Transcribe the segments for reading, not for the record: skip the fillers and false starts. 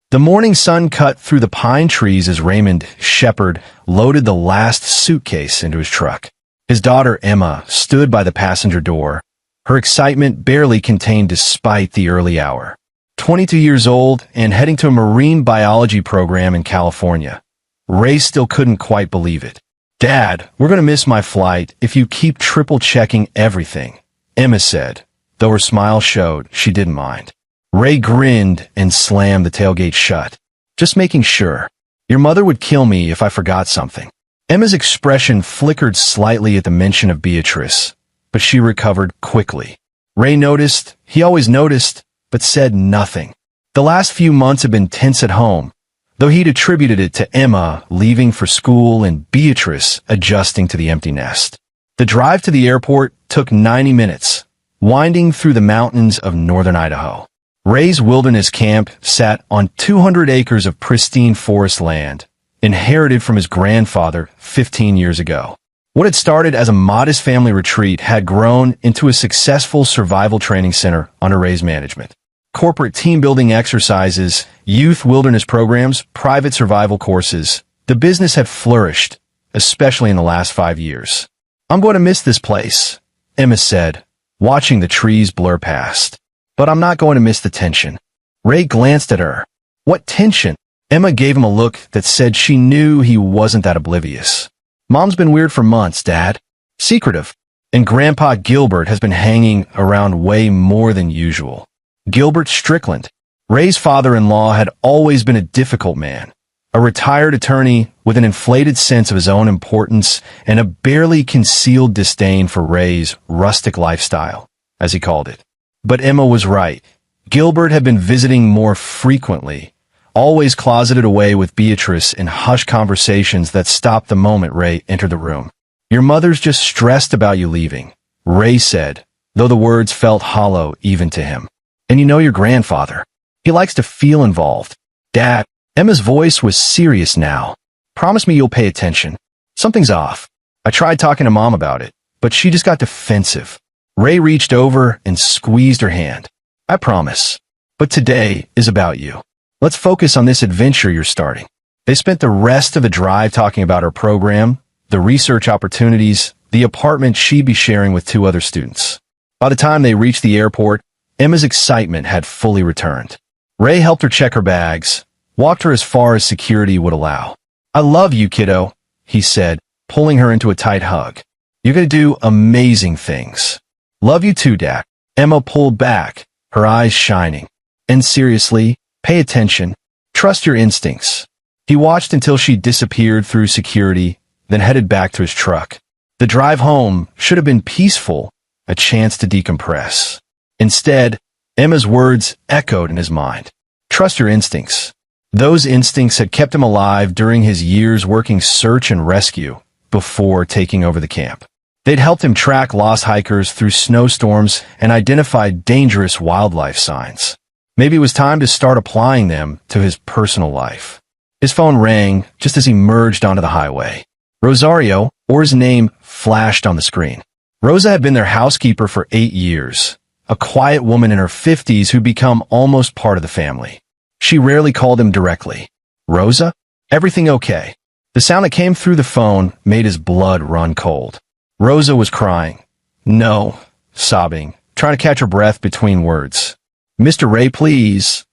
The morning sun cut through the pine trees as Raymond Shepard loaded the last suitcase into his truck. His daughter Emma stood by the passenger door, her excitement barely contained despite the early hour. 22 years old and heading to a marine biology program in California. Ray still couldn't quite believe it. "Dad, we're going to miss my flight if you keep triple-checking everything," Emma said, though her smile showed she didn't mind. Ray grinned and slammed the tailgate shut. "Just making sure. Your mother would kill me if I forgot something." Emma's expression flickered slightly at the mention of Beatrice, but she recovered quickly. Ray noticed, he always noticed, but said nothing. The last few months had been tense at home, though he'd attributed it to Emma leaving for school and Beatrice adjusting to the empty nest. The drive to the airport took 90 minutes, winding through the mountains of northern Idaho. Ray's wilderness camp sat on 200 acres of pristine forest land, inherited from his grandfather 15 years ago. What had started as a modest family retreat had grown into a successful survival training center under Ray's management. Corporate team-building exercises, youth wilderness programs, private survival courses. The business had flourished, especially in the last 5 years. "I'm going to miss this place," Emma said, watching the trees blur past. "But I'm not going to miss the tension." Ray glanced at her. "What tension?" Emma gave him a look that said she knew he wasn't that oblivious. "Mom's been weird for months, Dad. Secretive. And Grandpa Gilbert has been hanging around way more than usual." Gilbert Strickland. Ray's father-in-law had always been a difficult man, a retired attorney with an inflated sense of his own importance and a barely concealed disdain for Ray's rustic lifestyle, as he called it. But Emma was right. Gilbert had been visiting more frequently, always closeted away with Beatrice in hushed conversations that stopped the moment Ray entered the room. "Your mother's just stressed about you leaving," Ray said, though the words felt hollow even to him. "And you know your grandfather. He likes to feel involved." "Dad," Emma's voice was serious now. "Promise me you'll pay attention. Something's off. I tried talking to Mom about it, but she just got defensive." Ray reached over and squeezed her hand. "I promise. But today is about you. Let's focus on this adventure you're starting." They spent the rest of the drive talking about her program, the research opportunities, the apartment she'd be sharing with 2 other students. By the time they reached the airport, Emma's excitement had fully returned. Ray helped her check her bags, walked her as far as security would allow. "I love you, kiddo," he said, pulling her into a tight hug. "You're going to do amazing things." "Love you too, Dad." Emma pulled back, her eyes shining. "And seriously, pay attention. Trust your instincts." He watched until she disappeared through security, then headed back to his truck. The drive home should have been peaceful, a chance to decompress. Instead, Emma's words echoed in his mind. Trust your instincts. Those instincts had kept him alive during his years working search and rescue before taking over the camp. They'd helped him track lost hikers through snowstorms and identify dangerous wildlife signs. Maybe it was time to start applying them to his personal life. His phone rang just as he merged onto the highway. Rosario, or his name, flashed on the screen. Rosa had been their housekeeper for 8 years, a quiet woman in her 50s who'd become almost part of the family. She rarely called him directly. "Rosa? Everything okay?" The sound that came through the phone made his blood run cold. Rosa was crying. "No," sobbing, trying to catch her breath between words. "Mr. Ray, please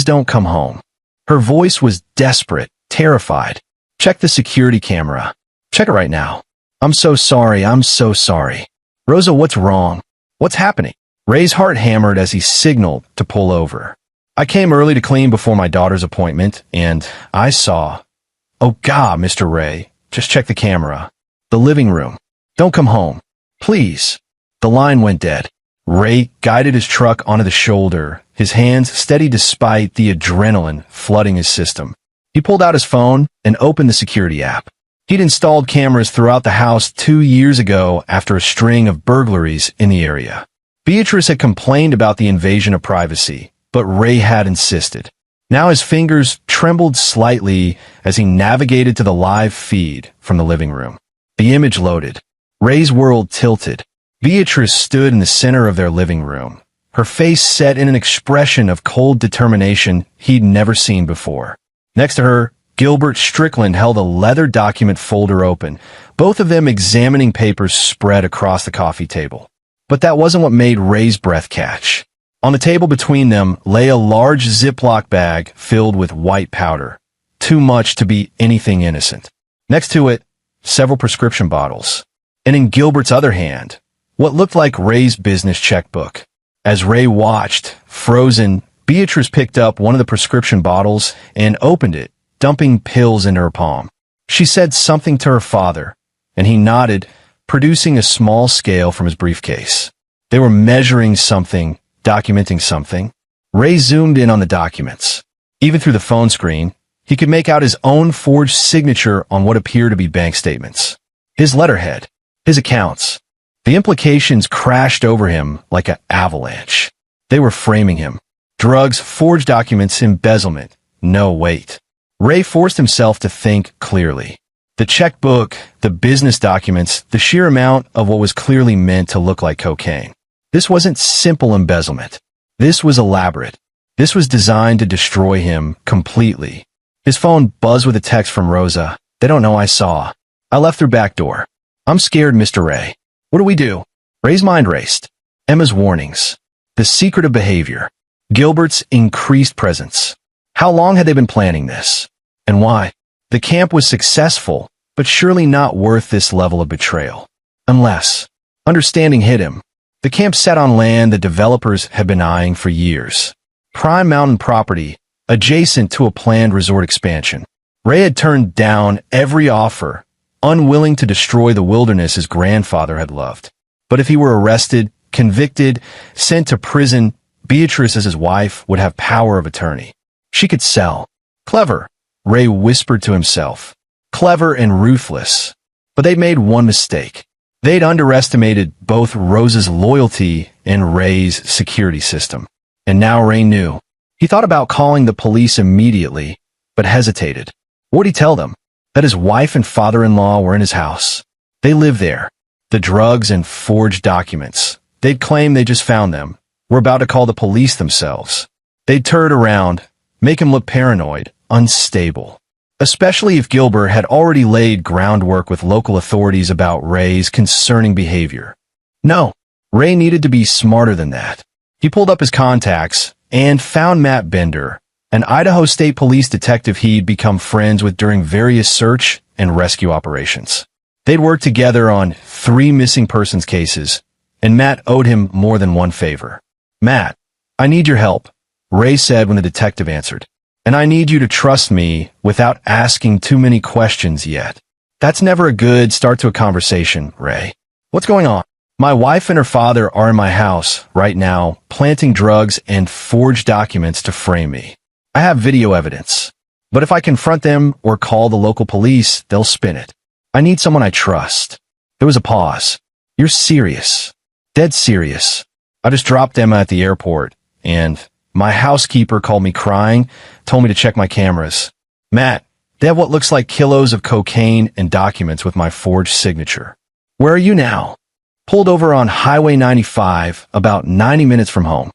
don't come home." Her voice was desperate, terrified. "Check the security camera. Check it right now. I'm so sorry. Rosa, what's wrong? What's happening?" Ray's heart hammered as he signaled to pull over. "I came early to clean before my daughter's appointment, and I saw—" "Oh God, Mr. Ray, just check the camera. The living room. Don't come home. Please." The line went dead. Ray guided his truck onto the shoulder, his hands steady despite the adrenaline flooding his system. He pulled out his phone and opened the security app. He'd installed cameras throughout the house 2 years ago after a string of burglaries in the area. Beatrice had complained about the invasion of privacy, but Ray had insisted. Now his fingers trembled slightly as he navigated to the live feed from the living room. The image loaded. Ray's world tilted. Beatrice stood in the center of their living room, her face set in an expression of cold determination he'd never seen before. Next to her, Gilbert Strickland held a leather document folder open, both of them examining papers spread across the coffee table. But that wasn't what made Ray's breath catch. On the table between them lay a large Ziploc bag filled with white powder, too much to be anything innocent. Next to it, several prescription bottles. And in Gilbert's other hand, what looked like Ray's business checkbook. As Ray watched, frozen, Beatrice picked up one of the prescription bottles and opened it, dumping pills into her palm. She said something to her father, and he nodded, producing a small scale from his briefcase. They were measuring something, documenting something. Ray zoomed in on the documents. Even through the phone screen, he could make out his own forged signature on what appeared to be bank statements. His letterhead, his accounts. The implications crashed over him like an avalanche. They were framing him. Drugs, forged documents, embezzlement. No, wait. Ray forced himself to think clearly. The checkbook, the business documents, the sheer amount of what was clearly meant to look like cocaine. This wasn't simple embezzlement. This was elaborate. This was designed to destroy him completely. His phone buzzed with a text from Rosa. They don't know I saw. I left through back door. I'm scared, Mr. Ray. What do we do? Ray's mind raced. Emma's warnings. The secret of behavior. Gilbert's increased presence. How long had they been planning this? And why? The camp was successful, but surely not worth this level of betrayal. Unless understanding hit him. The camp sat on land the developers had been eyeing for years. Prime mountain property, adjacent to a planned resort expansion. Ray had turned down every offer, unwilling to destroy the wilderness his grandfather had loved. But if he were arrested, convicted, sent to prison, Beatrice as his wife would have power of attorney. She could sell. Clever, Ray whispered to himself. Clever and ruthless. But they'd made one mistake. They'd underestimated both Rosa's loyalty and Ray's security system. And now Ray knew. He thought about calling the police immediately, but hesitated. What would he tell them? That his wife and father-in-law were in his house. They lived there. The drugs and forged documents. They'd claim they just found them. Were about to call the police themselves. They'd turn it around, make him look paranoid, unstable. Especially if Gilbert had already laid groundwork with local authorities about Ray's concerning behavior. No, Ray needed to be smarter than that. He pulled up his contacts and found Matt Bender, an Idaho State Police detective he'd become friends with during various search and rescue operations. They'd worked together on 3 missing persons cases, and Matt owed him more than one favor. Matt, I need your help, Ray said when the detective answered. And I need you to trust me without asking too many questions yet. That's never a good start to a conversation, Ray. What's going on? My wife and her father are in my house right now, planting drugs and forged documents to frame me. I have video evidence. But if I confront them or call the local police, they'll spin it. I need someone I trust. There was a pause. You're serious. Dead serious. I just dropped Emma at the airport, and my housekeeper called me crying, told me to check my cameras. Matt, they have what looks like kilos of cocaine and documents with my forged signature. Where are you now? Pulled over on Highway 95, about 90 minutes from home.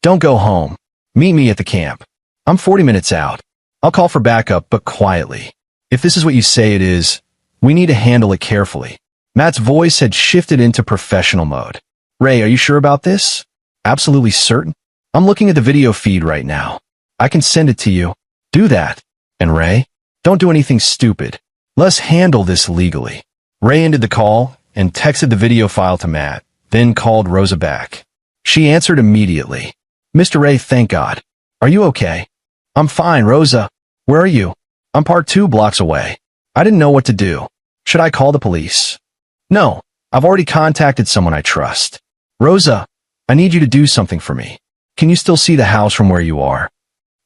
Don't go home. Meet me at the camp. I'm 40 minutes out. I'll call for backup, but quietly. If this is what you say it is, we need to handle it carefully. Matt's voice had shifted into professional mode. Ray, are you sure about this? Absolutely certain? I'm looking at the video feed right now. I can send it to you. Do that. And Ray, don't do anything stupid. Let's handle this legally. Ray ended the call and texted the video file to Matt, then called Rosa back. She answered immediately. Mr. Ray, thank God. Are you okay? I'm fine, Rosa. Where are you? I'm parked 2 blocks away. I didn't know what to do. Should I call the police? No, I've already contacted someone I trust. Rosa, I need you to do something for me. Can you still see the house from where you are?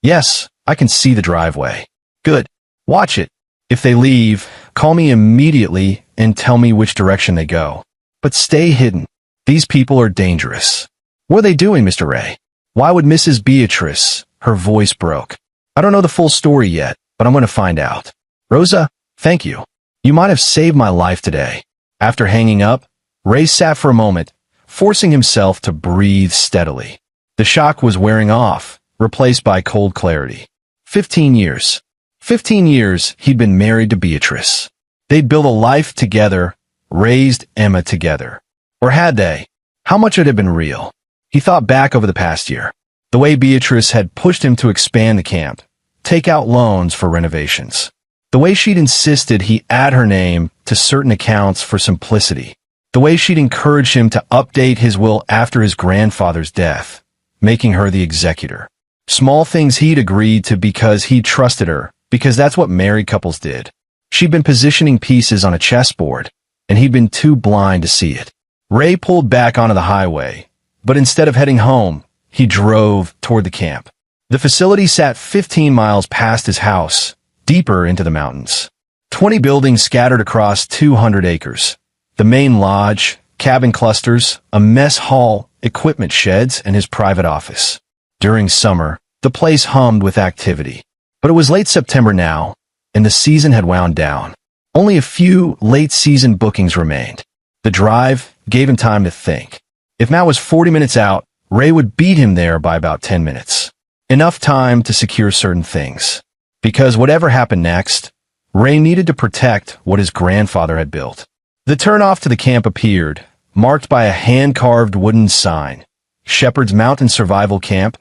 Yes, I can see the driveway. Good. Watch it. If they leave, call me immediately and tell me which direction they go. But stay hidden. These people are dangerous. What are they doing, Mr. Ray? Why would Mrs. Beatrice? Her voice broke. I don't know the full story yet, but I'm going to find out. Rosa, thank you. You might have saved my life today. After hanging up, Ray sat for a moment, forcing himself to breathe steadily. The shock was wearing off, replaced by cold clarity. 15 years. 15 years he'd been married to Beatrice. They'd built a life together, raised Emma together. Or had they? How much had it been real? He thought back over the past year. The way Beatrice had pushed him to expand the camp, take out loans for renovations. The way she'd insisted he add her name to certain accounts for simplicity. The way she'd encouraged him to update his will after his grandfather's death, making her the executor. Small things he'd agreed to because he trusted her, because that's what married couples did. She'd been positioning pieces on a chessboard, and he'd been too blind to see it. Ray pulled back onto the highway, but instead of heading home, he drove toward the camp. The facility sat 15 miles past his house, deeper into the mountains. 20 buildings scattered across 200 acres. The main lodge, cabin clusters, a mess hall, equipment sheds, and his private office. During summer, the place hummed with activity. But it was late September now, and the season had wound down. Only a few late-season bookings remained. The drive gave him time to think. If Matt was 40 minutes out, Ray would beat him there by about 10 minutes. Enough time to secure certain things. Because whatever happened next, Ray needed to protect what his grandfather had built. The turnoff to the camp appeared, marked by a hand-carved wooden sign. Shepherd's Mountain Survival Camp,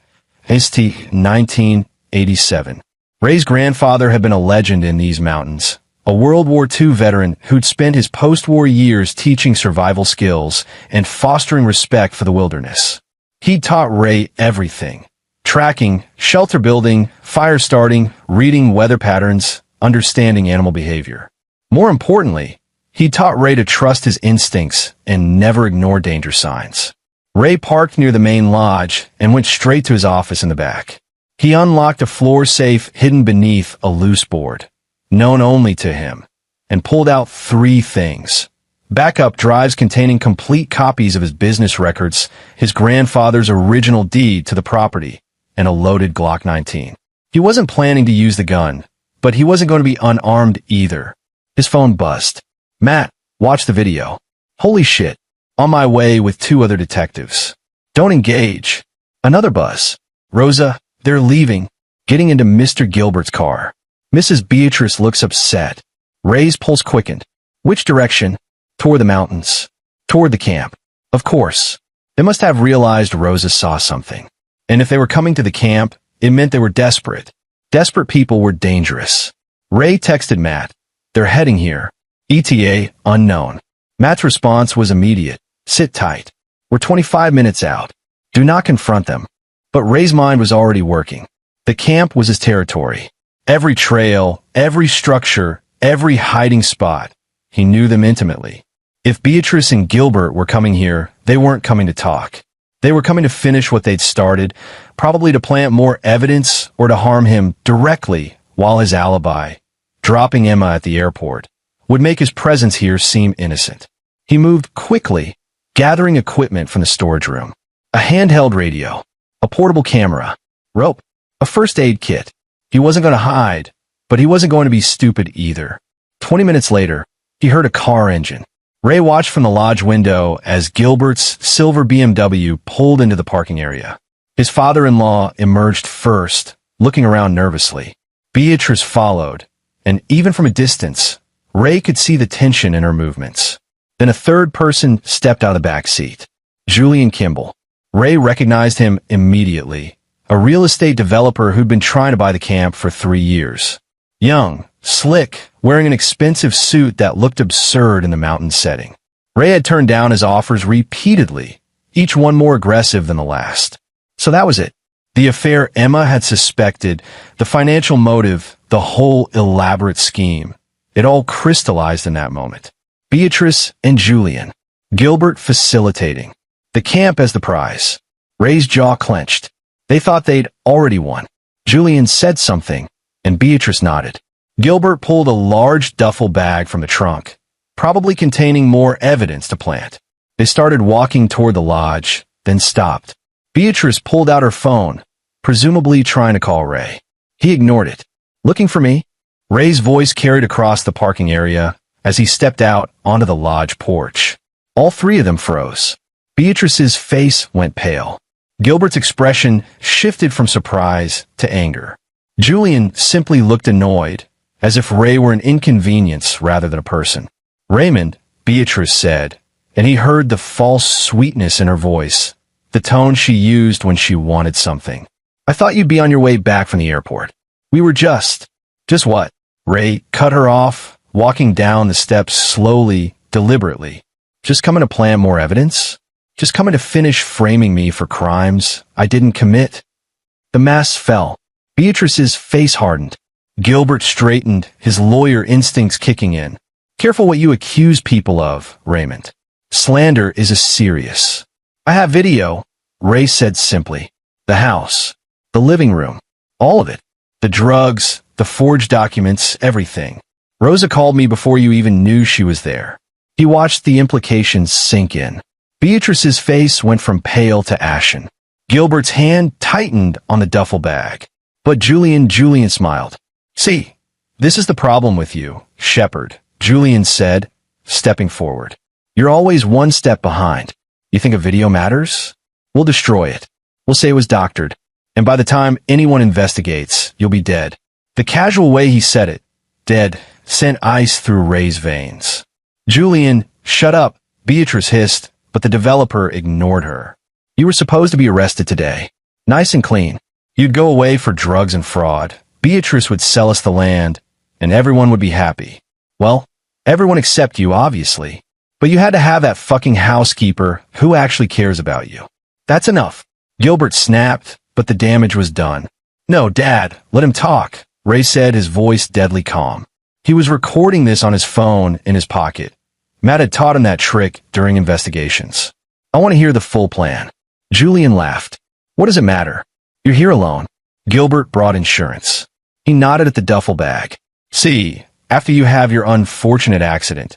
ST 1987. Ray's grandfather had been a legend in these mountains, a World War II veteran who'd spent his post-war years teaching survival skills and fostering respect for the wilderness. He'd taught Ray everything. Tracking, shelter building, fire starting, reading weather patterns, understanding animal behavior. More importantly, he taught Ray to trust his instincts and never ignore danger signs. Ray parked near the main lodge and went straight to his office in the back. He unlocked a floor safe hidden beneath a loose board, known only to him, and pulled out 3 things. Backup drives containing complete copies of his business records, his grandfather's original deed to the property, and a loaded Glock 19. He wasn't planning to use the gun, but he wasn't going to be unarmed either. His phone buzzed. Matt, watch the video. Holy shit. On my way with 2 other detectives. Don't engage. Another buzz. Rosa, they're leaving, getting into Mr. Gilbert's car. Mrs. Beatrice looks upset. Ray's pulse quickened. Which direction? Toward the mountains. Toward the camp. Of course. They must have realized Rosa saw something. And if they were coming to the camp, it meant they were desperate. Desperate people were dangerous. Ray texted Matt. They're heading here. ETA, unknown. Matt's response was immediate. Sit tight. We're 25 minutes out. Do not confront them. But Ray's mind was already working. The camp was his territory. Every trail, every structure, every hiding spot. He knew them intimately. If Beatrice and Gilbert were coming here, they weren't coming to talk. They were coming to finish what they'd started, probably to plant more evidence or to harm him directly while his alibi, dropping Emma at the airport, would make his presence here seem innocent. He moved quickly, gathering equipment from the storage room. A handheld radio, a portable camera, rope, a first aid kit. He wasn't going to hide, but he wasn't going to be stupid either. 20 minutes later, he heard a car engine. Ray watched from the lodge window as Gilbert's silver BMW pulled into the parking area. His father-in-law emerged first, looking around nervously. Beatrice followed, and even from a distance, Ray could see the tension in her movements. Then a third person stepped out of the back seat. Julian Kimball. Ray recognized him immediately, a real estate developer who'd been trying to buy the camp for 3 years. Young, slick, wearing an expensive suit that looked absurd in the mountain setting. Ray had turned down his offers repeatedly, each one more aggressive than the last. So that was it. The affair Emma had suspected, the financial motive, the whole elaborate scheme. It all crystallized in that moment. Beatrice and Julian. Gilbert facilitating. The camp as the prize. Ray's jaw clenched. They thought they'd already won. Julian said something, and Beatrice nodded. Gilbert pulled a large duffel bag from the trunk, probably containing more evidence to plant. They started walking toward the lodge, then stopped. Beatrice pulled out her phone, presumably trying to call Ray. He ignored it. Looking for me? Ray's voice carried across the parking area as he stepped out onto the lodge porch. All 3 of them froze. Beatrice's face went pale. Gilbert's expression shifted from surprise to anger. Julian simply looked annoyed, as if Ray were an inconvenience rather than a person. Raymond, Beatrice said, and he heard the false sweetness in her voice, the tone she used when she wanted something. I thought you'd be on your way back from the airport. We were just what? Ray cut her off, walking down the steps slowly, deliberately. Just coming to plant more evidence? Just coming to finish framing me for crimes I didn't commit? The mask fell. Beatrice's face hardened. Gilbert straightened, his lawyer instincts kicking in. Careful what you accuse people of, Raymond. Slander is serious. I have video, Ray said simply. The house. The living room. All of it. The drugs, the forged documents, everything. Rosa called me before you even knew she was there. He watched the implications sink in. Beatrice's face went from pale to ashen. Gilbert's hand tightened on the duffel bag. But Julian smiled. See, this is the problem with you, Shepard, Julian said, stepping forward. You're always one step behind. You think a video matters? We'll destroy it. We'll say it was doctored. And by the time anyone investigates, you'll be dead. The casual way he said it, dead, sent ice through Ray's veins. Julian, shut up, Beatrice hissed, but the developer ignored her. You were supposed to be arrested today. Nice and clean. You'd go away for drugs and fraud. Beatrice would sell us the land, and everyone would be happy. Well, everyone except you, obviously. But you had to have that fucking housekeeper who actually cares about you. That's enough. Gilbert snapped, but the damage was done. No, Dad, let him talk, Ray said, his voice deadly calm. He was recording this on his phone in his pocket. Matt had taught him that trick during investigations. I want to hear the full plan. Julian laughed. What does it matter? You're here alone. Gilbert brought insurance. He nodded at the duffel bag. See, after you have your unfortunate accident,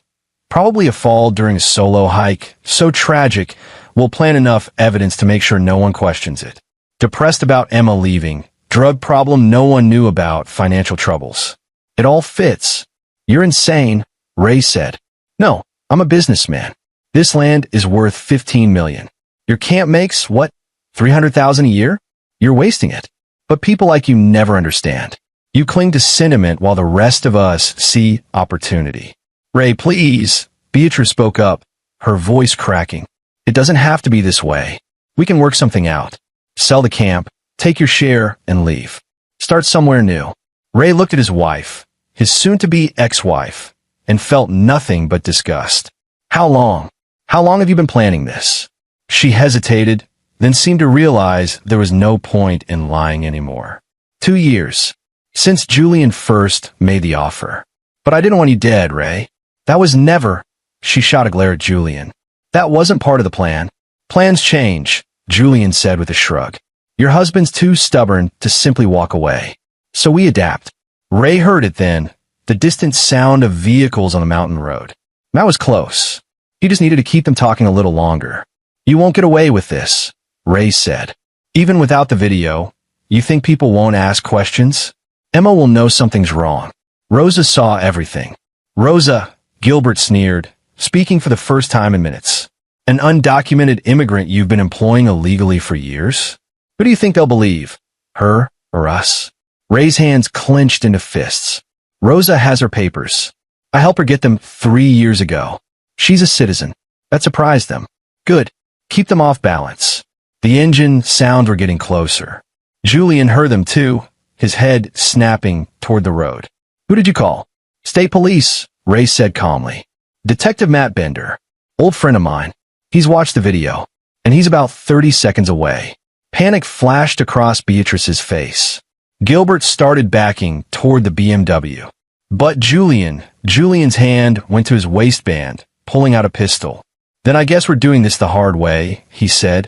probably a fall during a solo hike, so tragic, we'll plant enough evidence to make sure no one questions it. Depressed about Emma leaving, drug problem no one knew about, financial troubles. It all fits. You're insane, Ray said. No, I'm a businessman. This land is worth $15 million. Your camp makes, what, $300,000 a year? You're wasting it. But people like you never understand. You cling to sentiment while the rest of us see opportunity. Ray, please, Beatrice spoke up, her voice cracking. It doesn't have to be this way. We can work something out. Sell the camp, take your share, and leave. Start somewhere new. Ray looked at his wife, his soon-to-be ex-wife, and felt nothing but disgust. How long? How long have you been planning this? She hesitated, then seemed to realize there was no point in lying anymore. 2 years. Since Julian first made the offer. But I didn't want you dead, Ray. That was never. She shot a glare at Julian. That wasn't part of the plan. Plans change, Julian said with a shrug. Your husband's too stubborn to simply walk away. So we adapt. Ray heard it then, the distant sound of vehicles on the mountain road. That was close. He just needed to keep them talking a little longer. You won't get away with this, Ray said. Even without the video, you think people won't ask questions? Emma will know something's wrong. Rosa saw everything. Rosa, Gilbert sneered, speaking for the first time in minutes. An undocumented immigrant you've been employing illegally for years? Who do you think they'll believe? Her or us? Ray's hands clenched into fists. Rosa has her papers. I helped her get them 3 years ago. She's a citizen. That surprised them. Good. Keep them off balance. The engine sounds were getting closer. Julian heard them too, his head snapping toward the road. Who did you call? State police, Ray said calmly. Detective Matt Bender. Old friend of mine. He's watched the video, and he's about 30 seconds away. Panic flashed across Beatrice's face. Gilbert started backing toward the BMW. But Julian's hand went to his waistband, pulling out a pistol. Then I guess we're doing this the hard way, he said,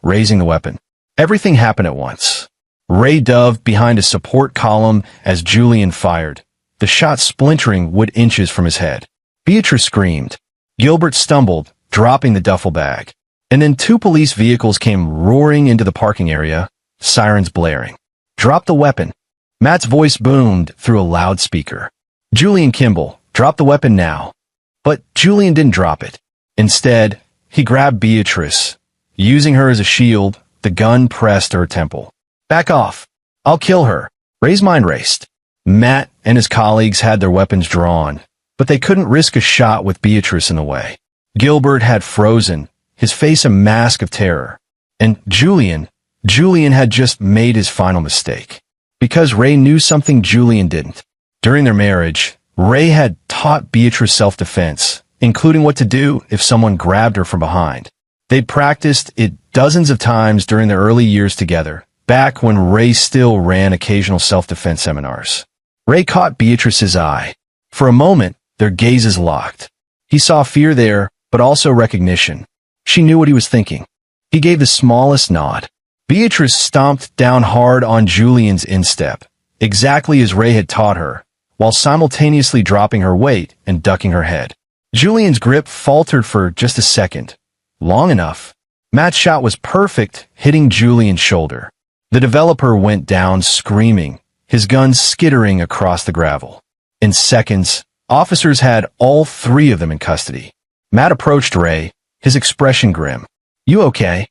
raising the weapon. Everything happened at once. Ray dove behind a support column as Julian fired, the shot splintering wood inches from his head. Beatrice screamed. Gilbert stumbled, dropping the duffel bag. And then 2 police vehicles came roaring into the parking area, sirens blaring. Drop the weapon. Matt's voice boomed through a loudspeaker. Julian Kimball, drop the weapon now. But Julian didn't drop it. Instead, he grabbed Beatrice, using her as a shield, the gun pressed to her temple. "Back off. I'll kill her." Ray's mind raced. Matt and his colleagues had their weapons drawn, but they couldn't risk a shot with Beatrice in the way. Gilbert had frozen, his face a mask of terror. And Julian had just made his final mistake. Because Ray knew something Julian didn't. During their marriage, Ray had taught Beatrice self-defense, including what to do if someone grabbed her from behind. They'd practiced it dozens of times during their early years together, back when Ray still ran occasional self-defense seminars. Ray caught Beatrice's eye. For a moment, their gazes locked. He saw fear there, but also recognition. She knew what he was thinking. He gave the smallest nod. Beatrice stomped down hard on Julian's instep, exactly as Ray had taught her, while simultaneously dropping her weight and ducking her head. Julian's grip faltered for just a second. Long enough. Matt's shot was perfect, hitting Julian's shoulder. The developer went down screaming, his gun skittering across the gravel. In seconds, officers had all three of them in custody. Matt approached Ray, his expression grim. "You okay?"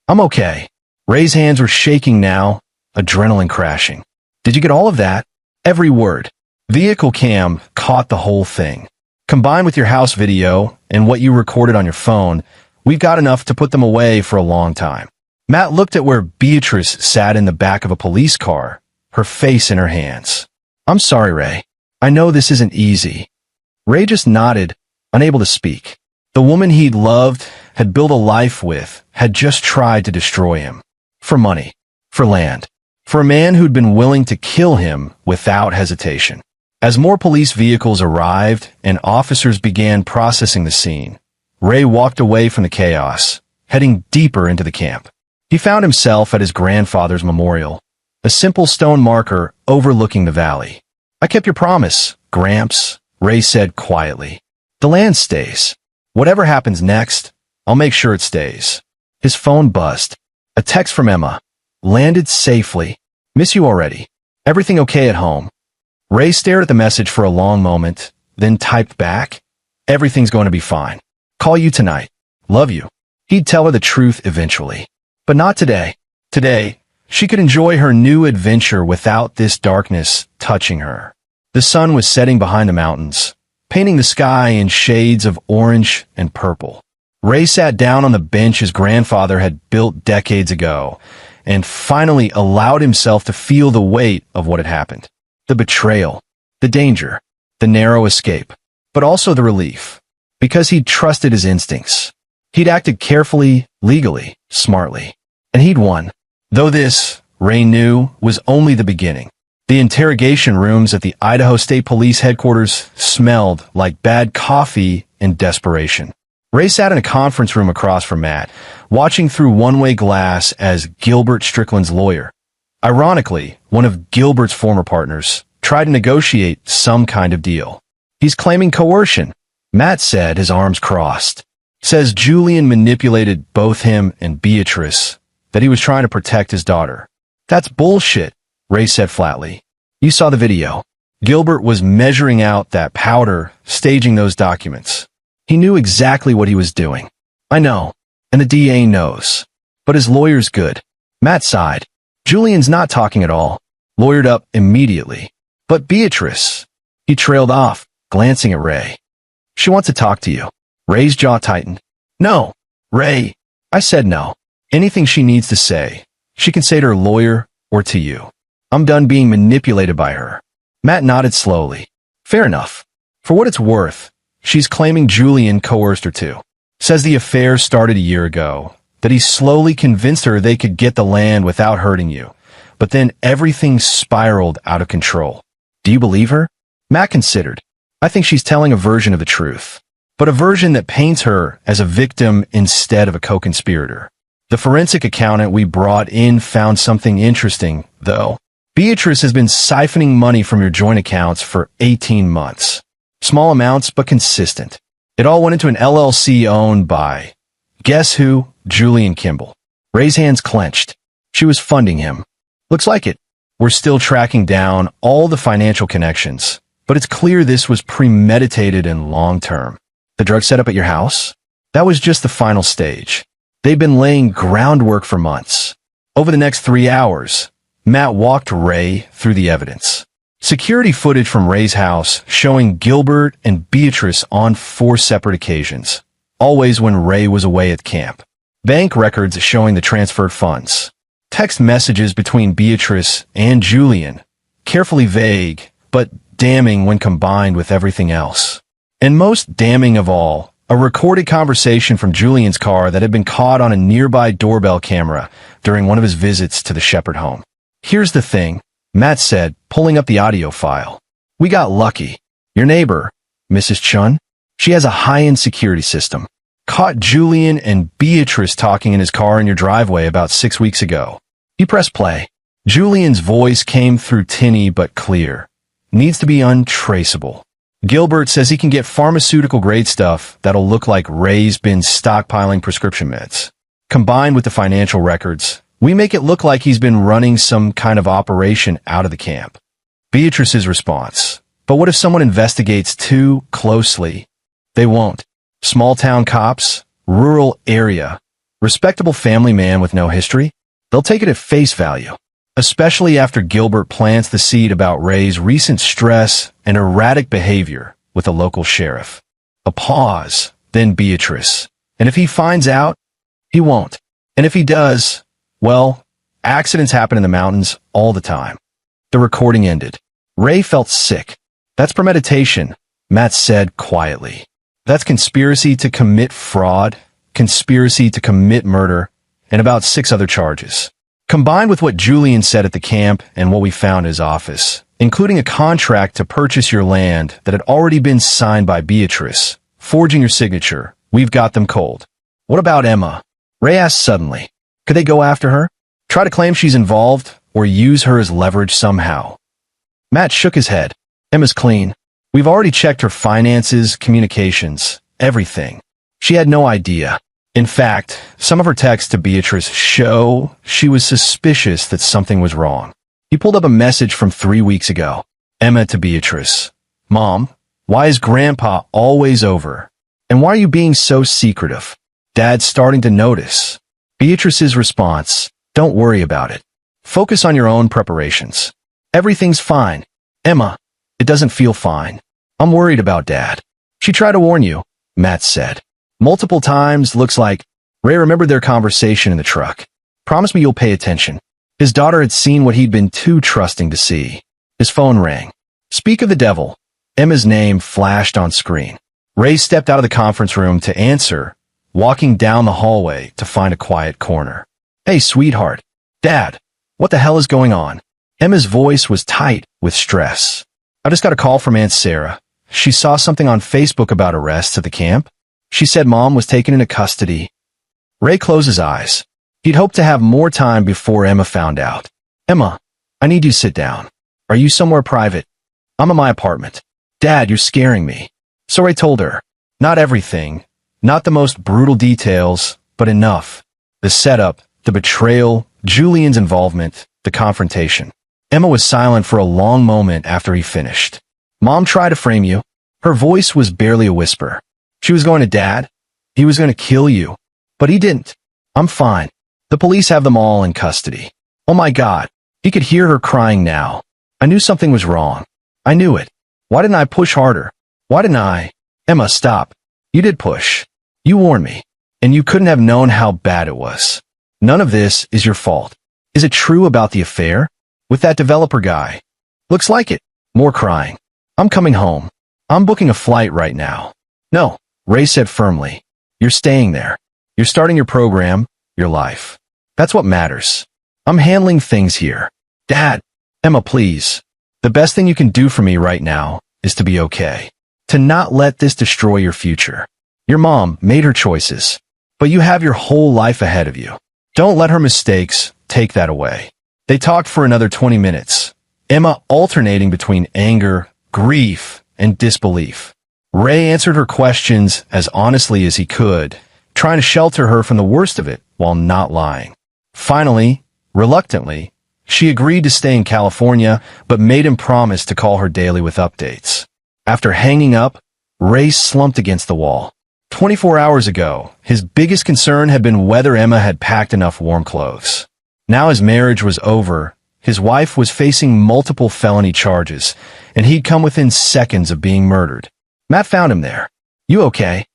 "I'm okay." Ray's hands were shaking now, adrenaline crashing. "Did you get all of that?" "Every word." Vehicle cam caught the whole thing. "Combined with your house video and what you recorded on your phone, we've got enough to put them away for a long time." Matt looked at where Beatrice sat in the back of a police car, her face in her hands. "I'm sorry, Ray. I know this isn't easy." Ray just nodded, unable to speak. The woman he'd loved, had built a life with, had just tried to destroy him. For money. For land. For a man who'd been willing to kill him without hesitation. As more police vehicles arrived and officers began processing the scene, Ray walked away from the chaos, heading deeper into the camp. He found himself at his grandfather's memorial, a simple stone marker overlooking the valley. "I kept your promise, Gramps," Ray said quietly. "The land stays. Whatever happens next, I'll make sure it stays." His phone buzzed. A text from Emma. "Landed safely. Miss you already. Everything okay at home?" Ray stared at the message for a long moment, then typed back, "Everything's going to be fine. Call you tonight. Love you." He'd tell her the truth eventually. But not today. Today, she could enjoy her new adventure without this darkness touching her. The sun was setting behind the mountains, painting the sky in shades of orange and purple. Ray sat down on the bench his grandfather had built decades ago, and finally allowed himself to feel the weight of what had happened. The betrayal, the danger, the narrow escape, but also the relief. Because he'd trusted his instincts. He'd acted carefully, legally, smartly. And he'd won. Though this, Ray knew, was only the beginning. The interrogation rooms at the Idaho State Police headquarters smelled like bad coffee and desperation. Ray sat in a conference room across from Matt, watching through one-way glass as Gilbert Strickland's lawyer. Ironically, one of Gilbert's former partners tried to negotiate some kind of deal. "He's claiming coercion," Matt said, his arms crossed. "Says Julian manipulated both him and Beatrice, that he was trying to protect his daughter." "That's bullshit," Ray said flatly. "You saw the video. Gilbert was measuring out that powder, staging those documents. He knew exactly what he was doing." "I know, and the DA knows. But his lawyer's good." Matt sighed. "Julian's not talking at all." Lawyered up immediately. "But Beatrice." He trailed off, glancing at Ray. "She wants to talk to you." Ray's jaw tightened. "No, Ray." "I said no. Anything she needs to say, she can say to her lawyer or to you. I'm done being manipulated by her." Matt nodded slowly. "Fair enough. For what it's worth, she's claiming Julian coerced her too. Says the affair started a year ago, that he slowly convinced her they could get the land without hurting you. But then everything spiraled out of control. Do you believe her?" Matt considered. "I think she's telling a version of the truth. But a version that paints her as a victim instead of a co-conspirator. The forensic accountant we brought in found something interesting, though. Beatrice has been siphoning money from your joint accounts for 18 months. Small amounts, but consistent. It all went into an LLC owned by, guess who? Julian Kimball." Ray's hands clenched. She was funding him. "Looks like it. We're still tracking down all the financial connections, but it's clear this was premeditated and long-term." "The drug setup at your house?" "That was just the final stage. They'd been laying groundwork for months. Over the next 3 hours, Matt walked Ray through the evidence. Security footage from Ray's house showing Gilbert and Beatrice on 4 separate occasions, always when Ray was away at camp. Bank records showing the transferred funds. Text messages between Beatrice and Julian, carefully vague, but damning when combined with everything else. And most damning of all, a recorded conversation from Julian's car that had been caught on a nearby doorbell camera during one of his visits to the Shepherd home. "Here's the thing," Matt said, pulling up the audio file. "We got lucky. Your neighbor, Mrs. Chun, she has a high-end security system. Caught Julian and Beatrice talking in his car in your driveway about 6 weeks ago." He pressed play. Julian's voice came through tinny but clear. "Needs to be untraceable. Gilbert says he can get pharmaceutical-grade stuff that'll look like Ray's been stockpiling prescription meds. Combined with the financial records, we make it look like he's been running some kind of operation out of the camp." Beatrice's response: "But what if someone investigates too closely?" "They won't. Small-town cops, rural area, respectable family man with no history? They'll take it at face value. Especially after Gilbert plants the seed about Ray's recent stress and erratic behavior with a local sheriff." A pause, then Beatrice: "And if he finds out?" "He won't. And if he does, well, accidents happen in the mountains all the time." The recording ended. Ray felt sick. "That's premeditation," Matt said quietly. "That's conspiracy to commit fraud, conspiracy to commit murder, and about 6 other charges. Combined with what Julian said at the camp and what we found in his office, including a contract to purchase your land that had already been signed by Beatrice, forging your signature, we've got them cold." "What about Emma?" Ray asked suddenly. "Could they go after her? Try to claim she's involved, or use her as leverage somehow?" Matt shook his head. "Emma's clean. We've already checked her finances, communications, everything. She had no idea. In fact, some of her texts to Beatrice show she was suspicious that something was wrong." He pulled up a message from 3 weeks ago. Emma to Beatrice: "Mom, why is Grandpa always over? And why are you being so secretive? Dad's starting to notice." Beatrice's response: "Don't worry about it. Focus on your own preparations. Everything's fine." "Emma, it doesn't feel fine. I'm worried about Dad." "She tried to warn you," Matt said. "Multiple times, looks like." Ray remembered their conversation in the truck. "Promise me you'll pay attention." His daughter had seen what he'd been too trusting to see. His phone rang. "Speak of the devil." Emma's name flashed on screen. Ray stepped out of the conference room to answer, walking down the hallway to find a quiet corner. "Hey, sweetheart. Dad, what the hell is going on?" Emma's voice was tight with stress. "I just got a call from Aunt Sarah. She saw something on Facebook about arrests at the camp. She said Mom was taken into custody." Ray closed his eyes. He'd hoped to have more time before Emma found out. "Emma, I need you to sit down. Are you somewhere private?" "I'm in my apartment." "Dad, you're scaring me." So Ray told her. Not everything, not the most brutal details, but enough. The setup, the betrayal, Julian's involvement, the confrontation. Emma was silent for a long moment after he finished. "Mom tried to frame you." Her voice was barely a whisper. "She was going to Dad. He was going to kill you. But he didn't. I'm fine. The police have them all in custody." Oh my God. He could hear her crying now. "I knew something was wrong. I knew it. Why didn't I push harder? Why didn't I?" "Emma, stop. You did push. You warned me. And you couldn't have known how bad it was. None of this is your fault. Is it true about the affair? With that developer guy?" "Looks like it." More crying. "I'm coming home. I'm booking a flight right now." "No," Ray said firmly. "You're staying there. You're starting your program, your life. That's what matters. I'm handling things here." "Dad." "Emma, please. The best thing you can do for me right now is to be okay. To not let this destroy your future. Your mom made her choices, but you have your whole life ahead of you. Don't let her mistakes take that away." They talked for another 20 minutes, Emma alternating between anger, grief, and disbelief. Ray answered her questions as honestly as he could, trying to shelter her from the worst of it while not lying. Finally, reluctantly, she agreed to stay in California, but made him promise to call her daily with updates. After hanging up, Ray slumped against the wall. 24 hours ago, his biggest concern had been whether Emma had packed enough warm clothes. Now his marriage was over, his wife was facing multiple felony charges, and he'd come within seconds of being murdered. Matt found him there. "You okay?"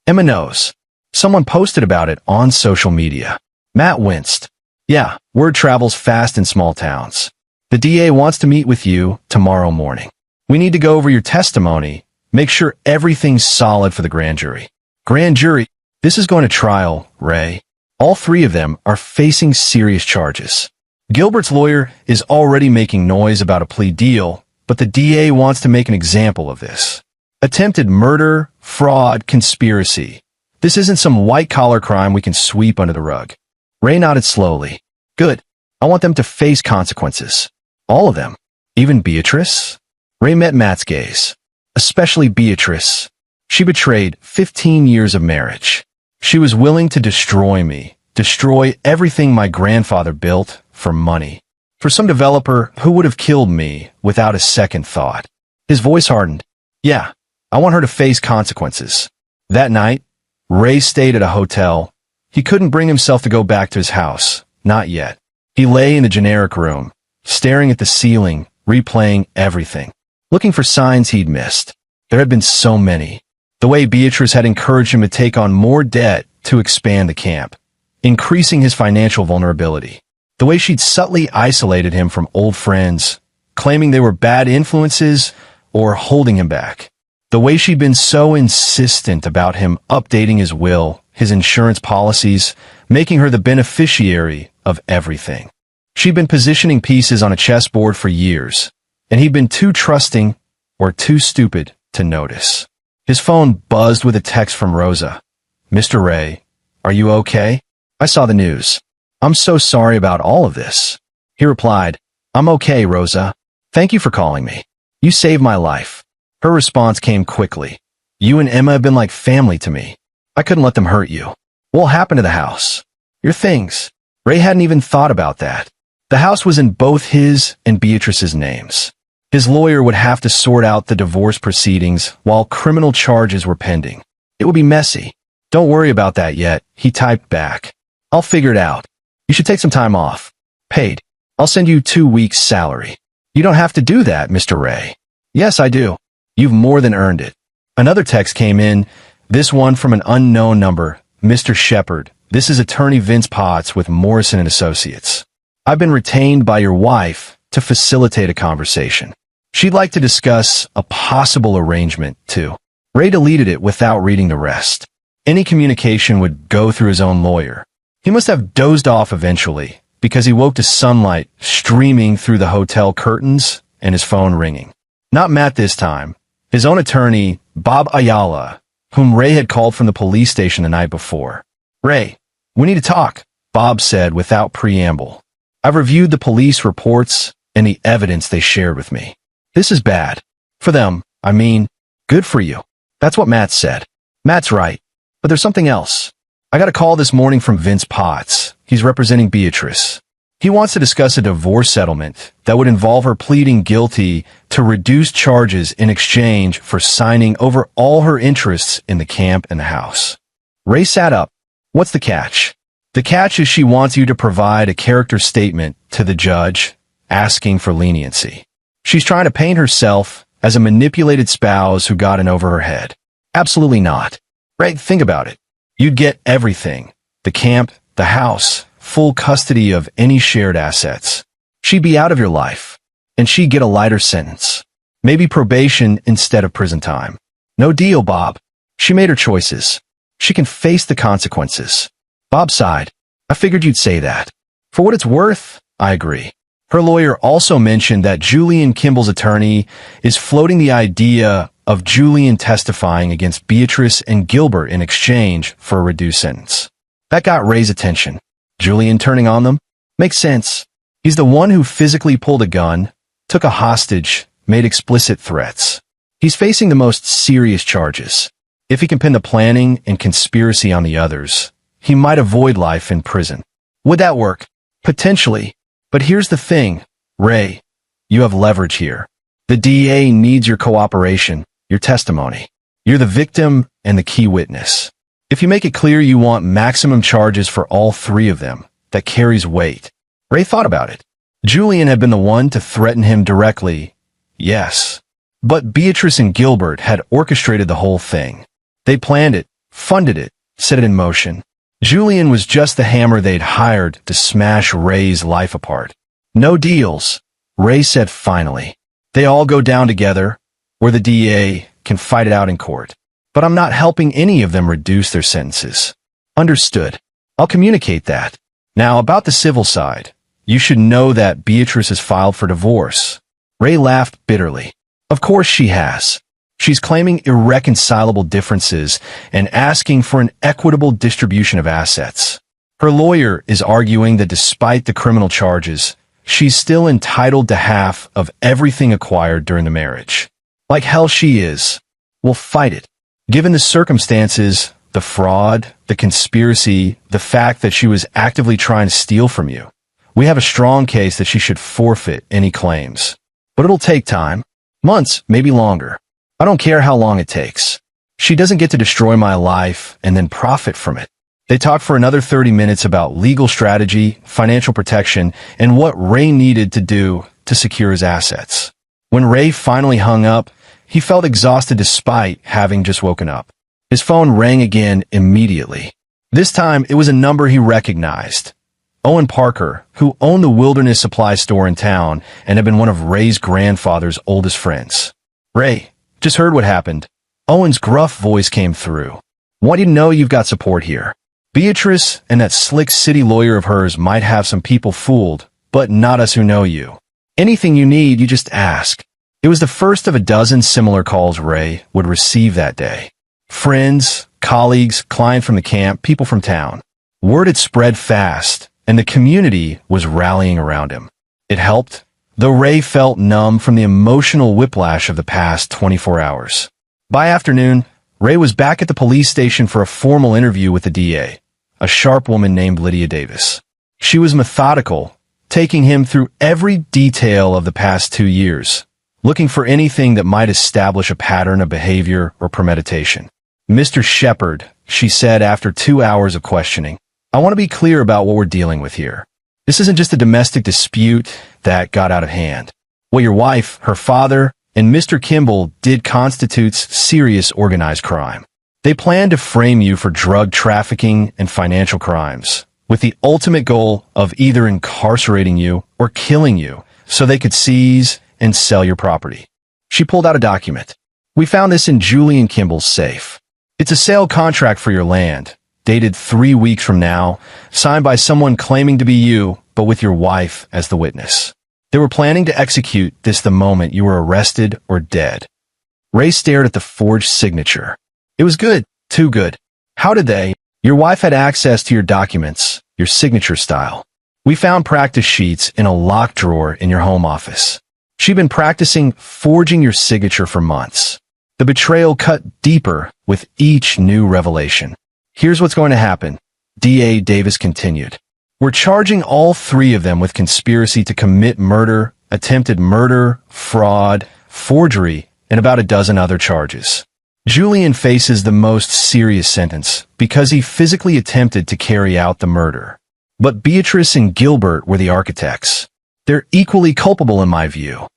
"Emma knows. Someone posted about it on social media." Matt winced. "Yeah, word travels fast in small towns. The DA wants to meet with you tomorrow morning. We need to go over your testimony, make sure everything's solid for the grand jury." "Grand jury? This is going to trial, Ray. All three of them are facing serious charges. Gilbert's lawyer is already making noise about a plea deal, but the DA wants to make an example of this. Attempted murder, fraud, conspiracy. This isn't some white-collar crime we can sweep under the rug." Ray nodded slowly. "Good. I want them to face consequences. All of them. Even Beatrice?" Ray met Matt's gaze. "Especially Beatrice. She betrayed 15 years of marriage. She was willing to destroy me, destroy everything my grandfather built for money. For some developer who would have killed me without a second thought." His voice hardened. "Yeah, I want her to face consequences." That night, Ray stayed at a hotel. He couldn't bring himself to go back to his house. Not yet. He lay in the generic room, staring at the ceiling, replaying everything, looking for signs he'd missed. There had been so many. The way Beatrice had encouraged him to take on more debt to expand the camp, increasing his financial vulnerability. The way she'd subtly isolated him from old friends, claiming they were bad influences or holding him back. The way she'd been so insistent about him updating his will, his insurance policies, making her the beneficiary of everything. She'd been positioning pieces on a chessboard for years, and he'd been too trusting or too stupid to notice. His phone buzzed with a text from Rosa. "Mr. Ray, are you okay? I saw the news. I'm so sorry about all of this." He replied, "I'm okay, Rosa. Thank you for calling me. You saved my life." Her response came quickly. "You and Emma have been like family to me. I couldn't let them hurt you." "What happened to the house?" "Your things." Ray hadn't even thought about that. The house was in both his and Beatrice's names. His lawyer would have to sort out the divorce proceedings while criminal charges were pending. It would be messy. "Don't worry about that yet," he typed back. "I'll figure it out. You should take some time off. Paid. I'll send you 2 weeks' salary." "You don't have to do that, Mr. Ray." "Yes, I do. You've more than earned it." Another text came in, this one from an unknown number. "Mr. Shepard, this is attorney Vince Potts with Morrison & Associates. I've been retained by your wife to facilitate a conversation. She'd like to discuss a possible arrangement, too." Ray deleted it without reading the rest. Any communication would go through his own lawyer. He must have dozed off eventually, because he woke to sunlight streaming through the hotel curtains and his phone ringing. Not Matt this time. His own attorney, Bob Ayala, whom Ray had called from the police station the night before. "Ray, we need to talk," Bob said without preamble. "I've reviewed the police reports and the evidence they shared with me. This is bad. For them, I mean, good for you." That's what Matt said. Matt's right. But there's something else. "I got a call this morning from Vince Potts. He's representing Beatrice. He wants to discuss a divorce settlement that would involve her pleading guilty to reduced charges in exchange for signing over all her interests in the camp and the house." Ray sat up. "What's the catch?" "The catch is she wants you to provide a character statement to the judge, asking for leniency. She's trying to paint herself as a manipulated spouse who got in over her head." "Absolutely not." "Ray, think about it. You'd get everything. The camp, the house, full custody of any shared assets. She'd be out of your life, and she'd get a lighter sentence. Maybe probation instead of prison time. No deal, Bob. She made her choices. She can face the consequences." Bob sighed. "I figured you'd say that. For what it's worth, I agree." Her lawyer also mentioned that Julian Kimball's attorney is floating the idea of Julian testifying against Beatrice and Gilbert in exchange for a reduced sentence. That got Ray's attention. Julian turning on them? Makes sense. He's the one who physically pulled a gun, took a hostage, made explicit threats. He's facing the most serious charges. If he can pin the planning and conspiracy on the others, he might avoid life in prison. Would that work? Potentially. But here's the thing, Ray. You have leverage here. The DA needs your cooperation, your testimony. You're the victim and the key witness. If you make it clear you want maximum charges for all three of them, that carries weight. Ray thought about it. Julian had been the one to threaten him directly, yes. But Beatrice and Gilbert had orchestrated the whole thing. They planned it, funded it, set it in motion. Julian was just the hammer they'd hired to smash Ray's life apart. No deals, Ray said finally. They all go down together, where the DA can fight it out in court. But I'm not helping any of them reduce their sentences. Understood. I'll communicate that. Now, about the civil side, you should know that Beatrice has filed for divorce. Ray laughed bitterly. Of course she has. She's claiming irreconcilable differences and asking for an equitable distribution of assets. Her lawyer is arguing that despite the criminal charges, she's still entitled to half of everything acquired during the marriage. Like hell she is. We'll fight it. Given the circumstances, the fraud, the conspiracy, the fact that she was actively trying to steal from you, we have a strong case that she should forfeit any claims. But it'll take time. Months, maybe longer. I don't care how long it takes. She doesn't get to destroy my life and then profit from it. They talked for another 30 minutes about legal strategy, financial protection, and what Ray needed to do to secure his assets. When Ray finally hung up, he felt exhausted despite having just woken up. His phone rang again immediately. This time, it was a number he recognized. Owen Parker, who owned the Wilderness Supply store in town and had been one of Ray's grandfather's oldest friends. Ray, just heard what happened. Owen's gruff voice came through. Want you to know you've got support here. Beatrice and that slick city lawyer of hers might have some people fooled, but not us who know you. Anything you need, you just ask. It was the first of a dozen similar calls Ray would receive that day. Friends, colleagues, clients from the camp, people from town. Word had spread fast, and the community was rallying around him. It helped, though Ray felt numb from the emotional whiplash of the past 24 hours. By afternoon, Ray was back at the police station for a formal interview with the DA, a sharp woman named Lydia Davis. She was methodical, taking him through every detail of the past 2 years, looking for anything that might establish a pattern of behavior or premeditation. Mr. Shepard, she said after 2 hours of questioning, I want to be clear about what we're dealing with here. This isn't just a domestic dispute that got out of hand. What your wife, her father, and Mr. Kimball did constitutes serious organized crime. They plan to frame you for drug trafficking and financial crimes, with the ultimate goal of either incarcerating you or killing you so they could seize and sell your property. She pulled out a document. We found this in Julian Kimball's safe. It's a sale contract for your land, dated 3 weeks from now, signed by someone claiming to be you, but with your wife as the witness. They were planning to execute this the moment you were arrested or dead. Ray stared at the forged signature. It was good, too good. How did they? Your wife had access to your documents, your signature style. We found practice sheets in a locked drawer in your home office. She'd been practicing forging your signature for months. The betrayal cut deeper with each new revelation. Here's what's going to happen, DA Davis continued. We're charging all three of them with conspiracy to commit murder, attempted murder, fraud, forgery, and about a dozen other charges. Julian faces the most serious sentence because he physically attempted to carry out the murder. But Beatrice and Gilbert were the architects. They're equally culpable in my view.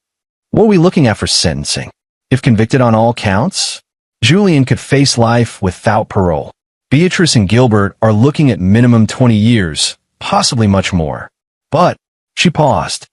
What are we looking at for sentencing? If convicted on all counts, Julian could face life without parole. Beatrice and Gilbert are looking at minimum 20 years, possibly much more. But, she paused.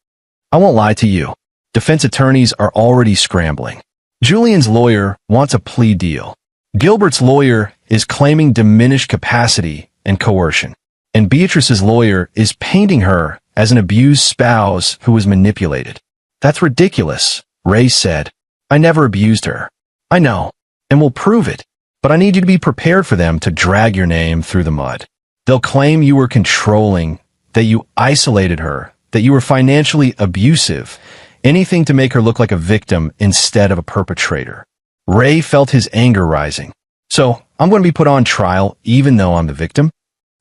I won't lie to you. Defense attorneys are already scrambling. Julian's lawyer wants a plea deal. Gilbert's lawyer is claiming diminished capacity and coercion. And Beatrice's lawyer is painting her as an abused spouse who was manipulated. That's ridiculous, Ray said. I never abused her. I know, and we'll prove it. But I need you to be prepared for them to drag your name through the mud. They'll claim you were controlling, that you isolated her, that you were financially abusive, anything to make her look like a victim instead of a perpetrator. Ray felt his anger rising. So, I'm going to be put on trial even though I'm the victim?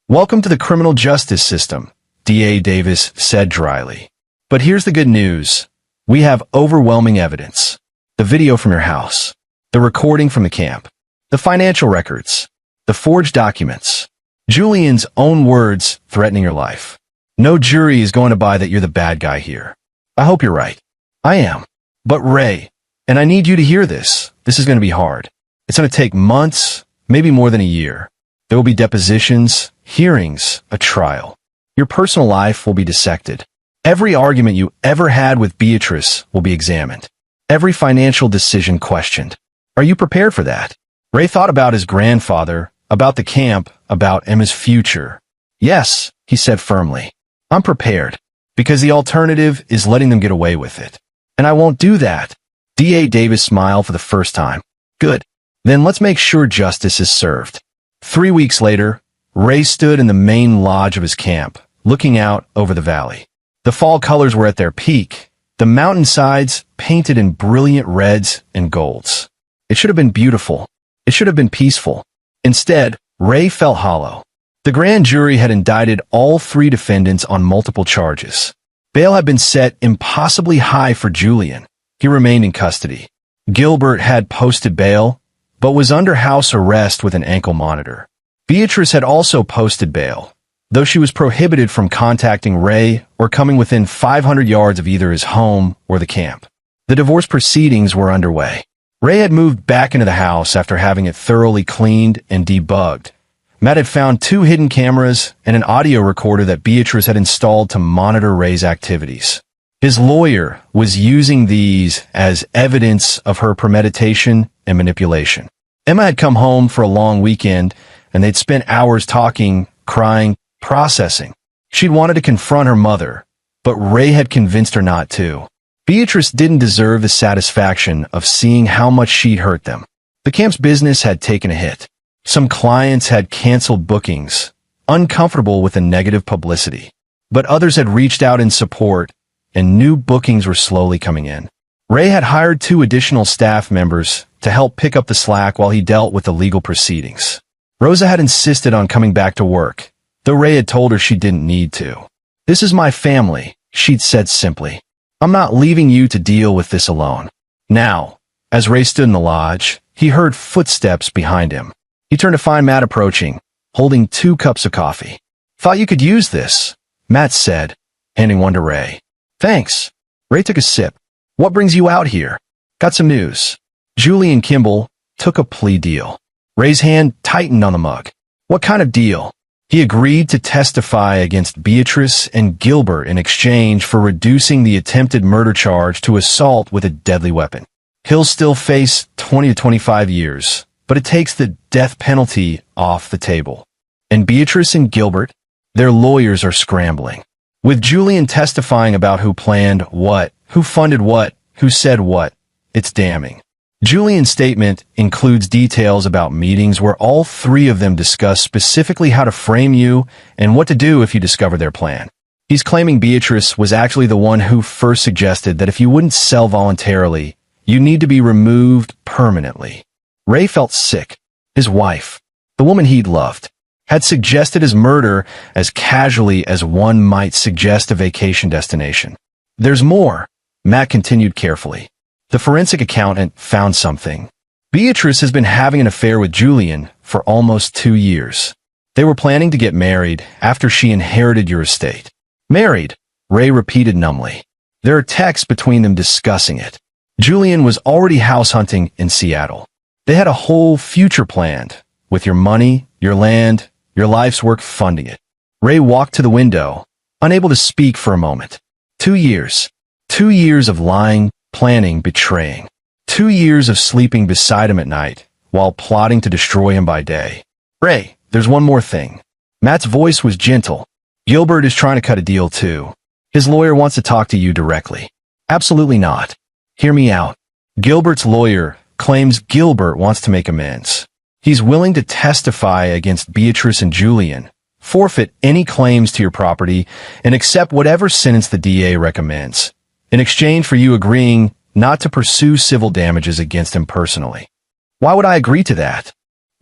Welcome to the criminal justice system, DA Davis said dryly. But here's the good news. We have overwhelming evidence. The video from your house, the recording from the camp, the financial records. The forged documents. Julian's own words threatening your life. No jury is going to buy that you're the bad guy here. I hope you're right. I am. But Ray, and I need you to hear this. This is going to be hard. It's going to take months, maybe more than a year. There will be depositions, hearings, a trial. Your personal life will be dissected. Every argument you ever had with Beatrice will be examined. Every financial decision questioned. Are you prepared for that? Ray thought about his grandfather, about the camp, about Emma's future. Yes, he said firmly. I'm prepared, because the alternative is letting them get away with it. And I won't do that. D.A. Davis smiled for the first time. Good. Then let's make sure justice is served. 3 weeks later, Ray stood in the main lodge of his camp, looking out over the valley. The fall colors were at their peak, the mountainsides painted in brilliant reds and golds. It should have been beautiful. It should have been peaceful. Instead, Ray felt hollow. The grand jury had indicted all 3 defendants on multiple charges. Bail had been set impossibly high for Julian. He remained in custody. Gilbert had posted bail, but was under house arrest with an ankle monitor. Beatrice had also posted bail, though she was prohibited from contacting Ray or coming within 500 yards of either his home or the camp. The divorce proceedings were underway. Ray had moved back into the house after having it thoroughly cleaned and debugged. Matt had found 2 hidden cameras and an audio recorder that Beatrice had installed to monitor Ray's activities. His lawyer was using these as evidence of her premeditation and manipulation. Emma had come home for a long weekend, and they'd spent hours talking, crying, processing. She'd wanted to confront her mother, but Ray had convinced her not to. Beatrice didn't deserve the satisfaction of seeing how much she'd hurt them. The camp's business had taken a hit. Some clients had canceled bookings, uncomfortable with the negative publicity. But others had reached out in support, and new bookings were slowly coming in. Ray had hired 2 additional staff members to help pick up the slack while he dealt with the legal proceedings. Rosa had insisted on coming back to work, though Ray had told her she didn't need to. "This is my family," she'd said simply. "I'm not leaving you to deal with this alone." Now, as Ray stood in the lodge, he heard footsteps behind him. He turned to find Matt approaching, holding 2 cups of coffee. "Thought you could use this," Matt said, handing one to Ray. "Thanks." Ray took a sip. "What brings you out here?" "Got some news." Julian Kimball took a plea deal. Ray's hand tightened on the mug. "What kind of deal?" He agreed to testify against Beatrice and Gilbert in exchange for reducing the attempted murder charge to assault with a deadly weapon. He'll still face 20 to 25 years, but it takes the death penalty off the table. And Beatrice and Gilbert, their lawyers are scrambling. With Julian testifying about who planned what, who funded what, who said what, it's damning. Julian's statement includes details about meetings where all 3 of them discuss specifically how to frame you and what to do if you discover their plan. He's claiming Beatrice was actually the one who first suggested that if you wouldn't sell voluntarily, you need to be removed permanently. Ray felt sick. His wife, the woman he'd loved, had suggested his murder as casually as one might suggest a vacation destination. "There's more," Matt continued carefully. The forensic accountant found something. Beatrice has been having an affair with Julian for almost 2 years. They were planning to get married after she inherited your estate. "Married," Ray repeated numbly. There are texts between them discussing it. Julian was already house hunting in Seattle. They had a whole future planned, with your money, your land, your life's work funding it. Ray walked to the window, unable to speak for a moment. 2 years. 2 years of lying, planning, betraying. 2 years of sleeping beside him at night, while plotting to destroy him by day. "Ray, there's one more thing." Matt's voice was gentle. "Gilbert is trying to cut a deal too. His lawyer wants to talk to you directly." "Absolutely not. Hear me out." Gilbert's lawyer claims Gilbert wants to make amends. He's willing to testify against Beatrice and Julian, forfeit any claims to your property, and accept whatever sentence the DA recommends, in exchange for you agreeing not to pursue civil damages against him personally. Why would I agree to that?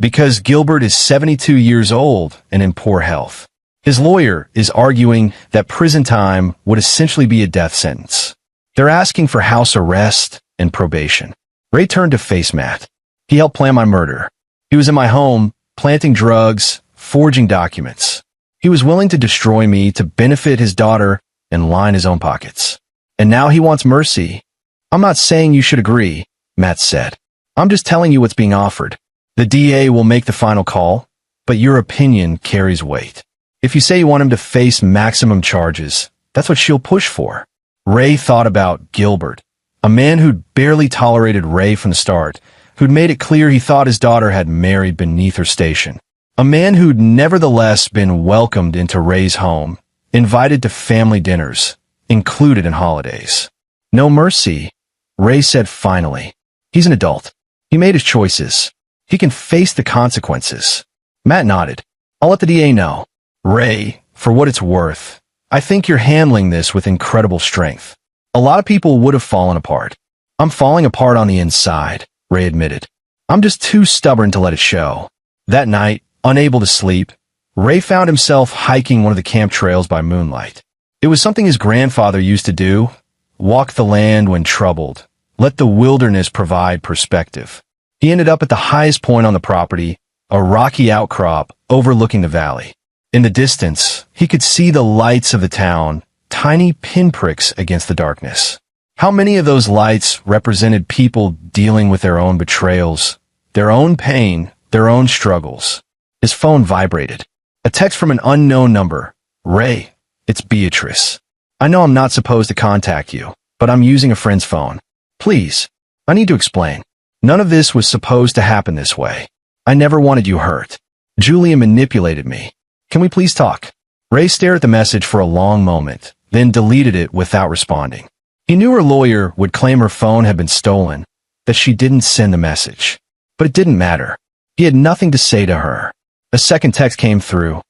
Because Gilbert is 72 years old and in poor health. His lawyer is arguing that prison time would essentially be a death sentence. They're asking for house arrest and probation. Ray turned to face Matt. "He helped plan my murder. He was in my home, planting drugs, forging documents. He was willing to destroy me to benefit his daughter and line his own pockets. And now he wants mercy. I'm not saying you should agree, Matt said. I'm just telling you what's being offered. The DA will make the final call, but your opinion carries weight. If you say you want him to face maximum charges, that's what she'll push for. Ray thought about Gilbert, a man who'd barely tolerated Ray from the start, who'd made it clear he thought his daughter had married beneath her station. A man who'd nevertheless been welcomed into Ray's home, invited to family dinners, included in holidays. No mercy, Ray said finally. He's an adult. He made his choices. He can face the consequences. Matt nodded. I'll let the DA know. Ray, for what it's worth, I think you're handling this with incredible strength. A lot of people would have fallen apart. I'm falling apart on the inside, Ray admitted. I'm just too stubborn to let it show. That night, unable to sleep, Ray found himself hiking one of the camp trails by moonlight. It was something his grandfather used to do, walk the land when troubled, let the wilderness provide perspective. He ended up at the highest point on the property, a rocky outcrop overlooking the valley. In the distance, he could see the lights of the town, tiny pinpricks against the darkness. How many of those lights represented people dealing with their own betrayals, their own pain, their own struggles? His phone vibrated. A text from an unknown number. Ray, it's Beatrice. I know I'm not supposed to contact you, but I'm using a friend's phone. Please, I need to explain. None of this was supposed to happen this way. I never wanted you hurt. Julia manipulated me. Can we please talk? Ray stared at the message for a long moment, then deleted it without responding. He knew her lawyer would claim her phone had been stolen, that she didn't send the message. But it didn't matter. He had nothing to say to her. A second text came through.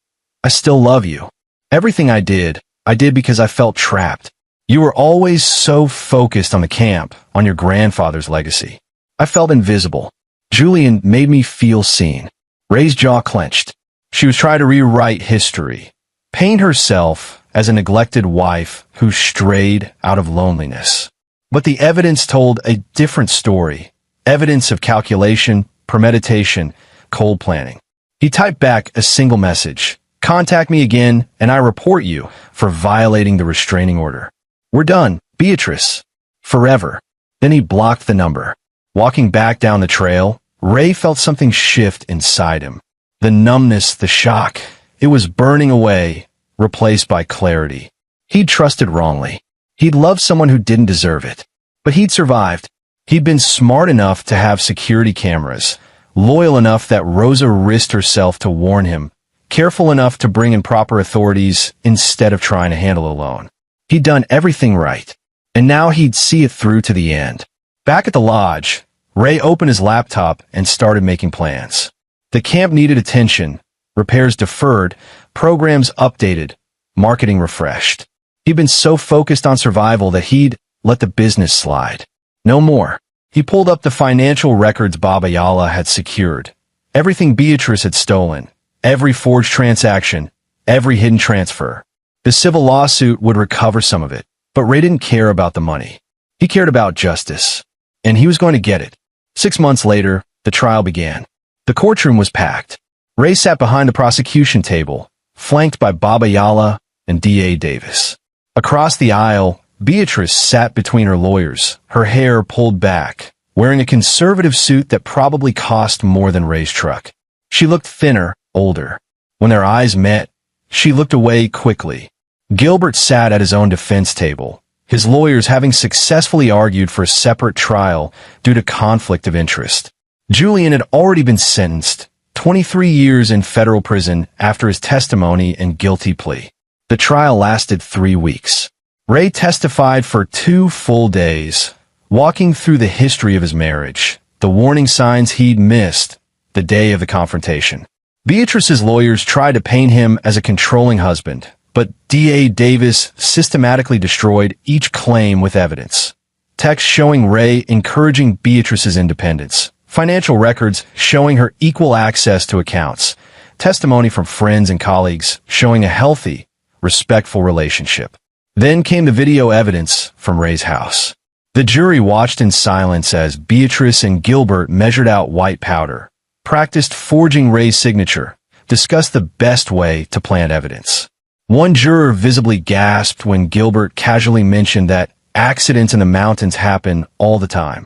I still love you. Everything I did because I felt trapped. You were always so focused on the camp, on your grandfather's legacy. I felt invisible. Julian made me feel seen. Ray's jaw clenched. She was trying to rewrite history, paint herself as a neglected wife who strayed out of loneliness. But the evidence told a different story. Evidence of calculation, premeditation, cold planning. He typed back a single message. Contact me again, and I report you for violating the restraining order. We're done, Beatrice. Forever. Then he blocked the number. Walking back down the trail, Ray felt something shift inside him. The numbness, the shock. It was burning away, replaced by clarity. He'd trusted wrongly. He'd loved someone who didn't deserve it. But he'd survived. He'd been smart enough to have security cameras, loyal enough that Rosa risked herself to warn him, careful enough to bring in proper authorities instead of trying to handle it alone. He'd done everything right, and now he'd see it through to the end. Back at the lodge, Ray opened his laptop and started making plans. The camp needed attention, repairs deferred, programs updated, marketing refreshed. He'd been so focused on survival that he'd let the business slide. No more. He pulled up the financial records Baba Yala had secured. Everything Beatrice had stolen. Every forged transaction. Every hidden transfer. The civil lawsuit would recover some of it, but Ray didn't care about the money. He cared about justice. And he was going to get it. 6 months later, the trial began. The courtroom was packed. Ray sat behind the prosecution table, flanked by Baba Yala and D.A. Davis. Across the aisle, Beatrice sat between her lawyers, her hair pulled back, wearing a conservative suit that probably cost more than Ray's truck. She looked thinner, older. When their eyes met, she looked away quickly. Gilbert sat at his own defense table, his lawyers having successfully argued for a separate trial due to conflict of interest. Julian had already been sentenced, 23 years in federal prison after his testimony and guilty plea. The trial lasted 3 weeks. Ray testified for 2 full days, walking through the history of his marriage, the warning signs he'd missed, the day of the confrontation. Beatrice's lawyers tried to paint him as a controlling husband, but D.A. Davis systematically destroyed each claim with evidence. Texts showing Ray encouraging Beatrice's independence, financial records showing her equal access to accounts, testimony from friends and colleagues showing a healthy, respectful relationship. Then came the video evidence from Ray's house. The jury watched in silence as Beatrice and Gilbert measured out white powder, practiced forging Ray's signature, discussed the best way to plant evidence. One juror visibly gasped when Gilbert casually mentioned that accidents in the mountains happen all the time.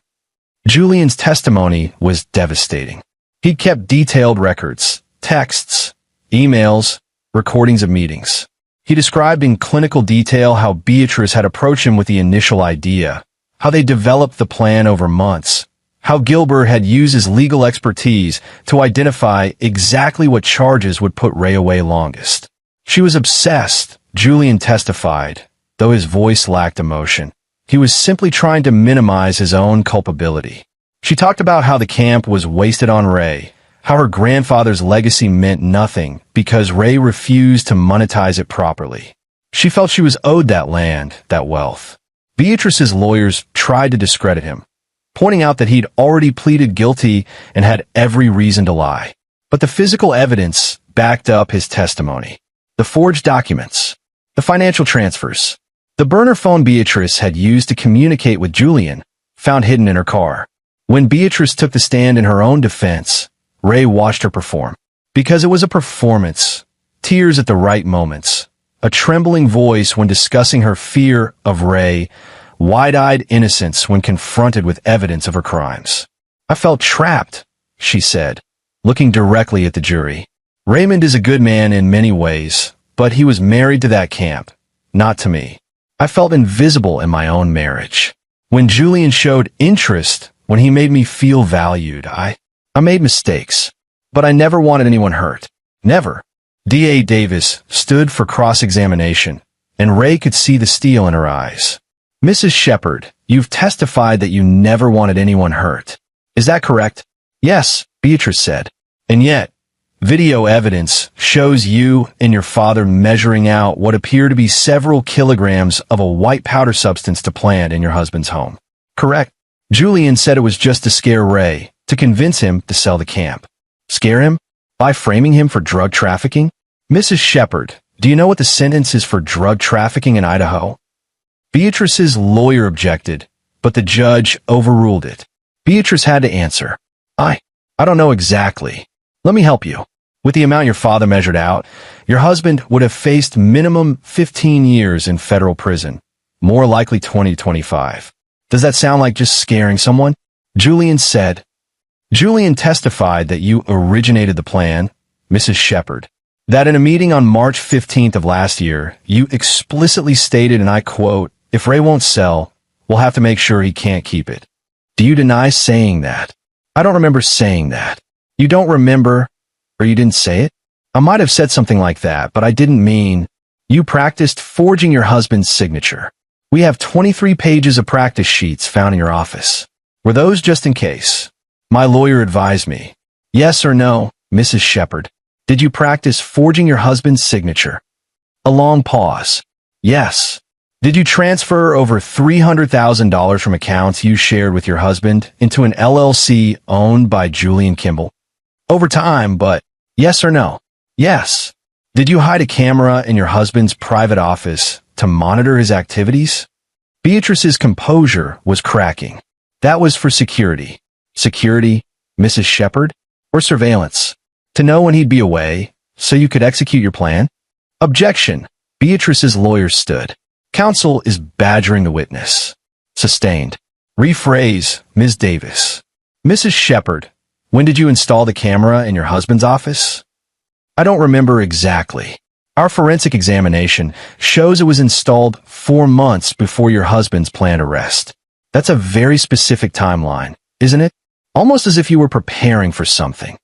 Julian's testimony was devastating. He kept detailed records, texts, emails, recordings of meetings. He described in clinical detail how Beatrice had approached him with the initial idea, how they developed the plan over months, how Gilbert had used his legal expertise to identify exactly what charges would put Ray away longest. She was obsessed, Julian testified, though his voice lacked emotion. He was simply trying to minimize his own culpability. She talked about how the camp was wasted on Ray, how her grandfather's legacy meant nothing because Ray refused to monetize it properly. She felt she was owed that land, that wealth. Beatrice's lawyers tried to discredit him, pointing out that he'd already pleaded guilty and had every reason to lie. But the physical evidence backed up his testimony. The forged documents, the financial transfers, the burner phone Beatrice had used to communicate with Julian, found hidden in her car. When Beatrice took the stand in her own defense, Ray watched her perform. Because it was a performance, tears at the right moments, a trembling voice when discussing her fear of Ray, wide-eyed innocence when confronted with evidence of her crimes. "I felt trapped," she said, looking directly at the jury. "Raymond is a good man in many ways, but he was married to that camp, not to me. I felt invisible in my own marriage. When Julian showed interest, when he made me feel valued, I made mistakes, but I never wanted anyone hurt. Never." D.A. Davis stood for cross-examination, and Ray could see the steel in her eyes. "Mrs. Shepard, you've testified that you never wanted anyone hurt. Is that correct?" "Yes," Beatrice said. "And yet, video evidence shows you and your father measuring out what appear to be several kilograms of a white powder substance to plant in your husband's home." "Correct." Julian said it was just to scare Ray, to convince him to sell the camp. "Scare him? By framing him for drug trafficking?" "Mrs. Shepard, do you know what the sentence is for drug trafficking in Idaho?" Beatrice's lawyer objected, but the judge overruled it. Beatrice had to answer. I don't know exactly. Let me help you. With the amount your father measured out, your husband would have faced minimum 15 years in federal prison, more likely 20 to 25. Does that sound like just scaring someone? Julian said. Julian testified that you originated the plan, Mrs. Shepard. That in a meeting on March 15th of last year, you explicitly stated, and I quote, "If Ray won't sell, we'll have to make sure he can't keep it." Do you deny saying that? I don't remember saying that. You don't remember, or you didn't say it? I might have said something like that, but I didn't mean. You practiced forging your husband's signature. We have 23 pages of practice sheets found in your office. Were those just in case? My lawyer advised me. Yes or no, Mrs. Shepard? Did you practice forging your husband's signature? A long pause. Yes. Did you transfer over $300,000 from accounts you shared with your husband into an LLC owned by Julian Kimball? Over time, but yes or no? Yes. Did you hide a camera in your husband's private office to monitor his activities? Beatrice's composure was cracking. That was for security. Security, Mrs. Shepard? Or surveillance? To know when he'd be away, so you could execute your plan? Objection. Beatrice's lawyer stood. Counsel is badgering the witness. Sustained. Rephrase, Ms. Davis. Mrs. Shepard, when did you install the camera in your husband's office? I don't remember exactly. Our forensic examination shows it was installed 4 months before your husband's planned arrest. That's a very specific timeline, isn't it? Almost as if you were preparing for something.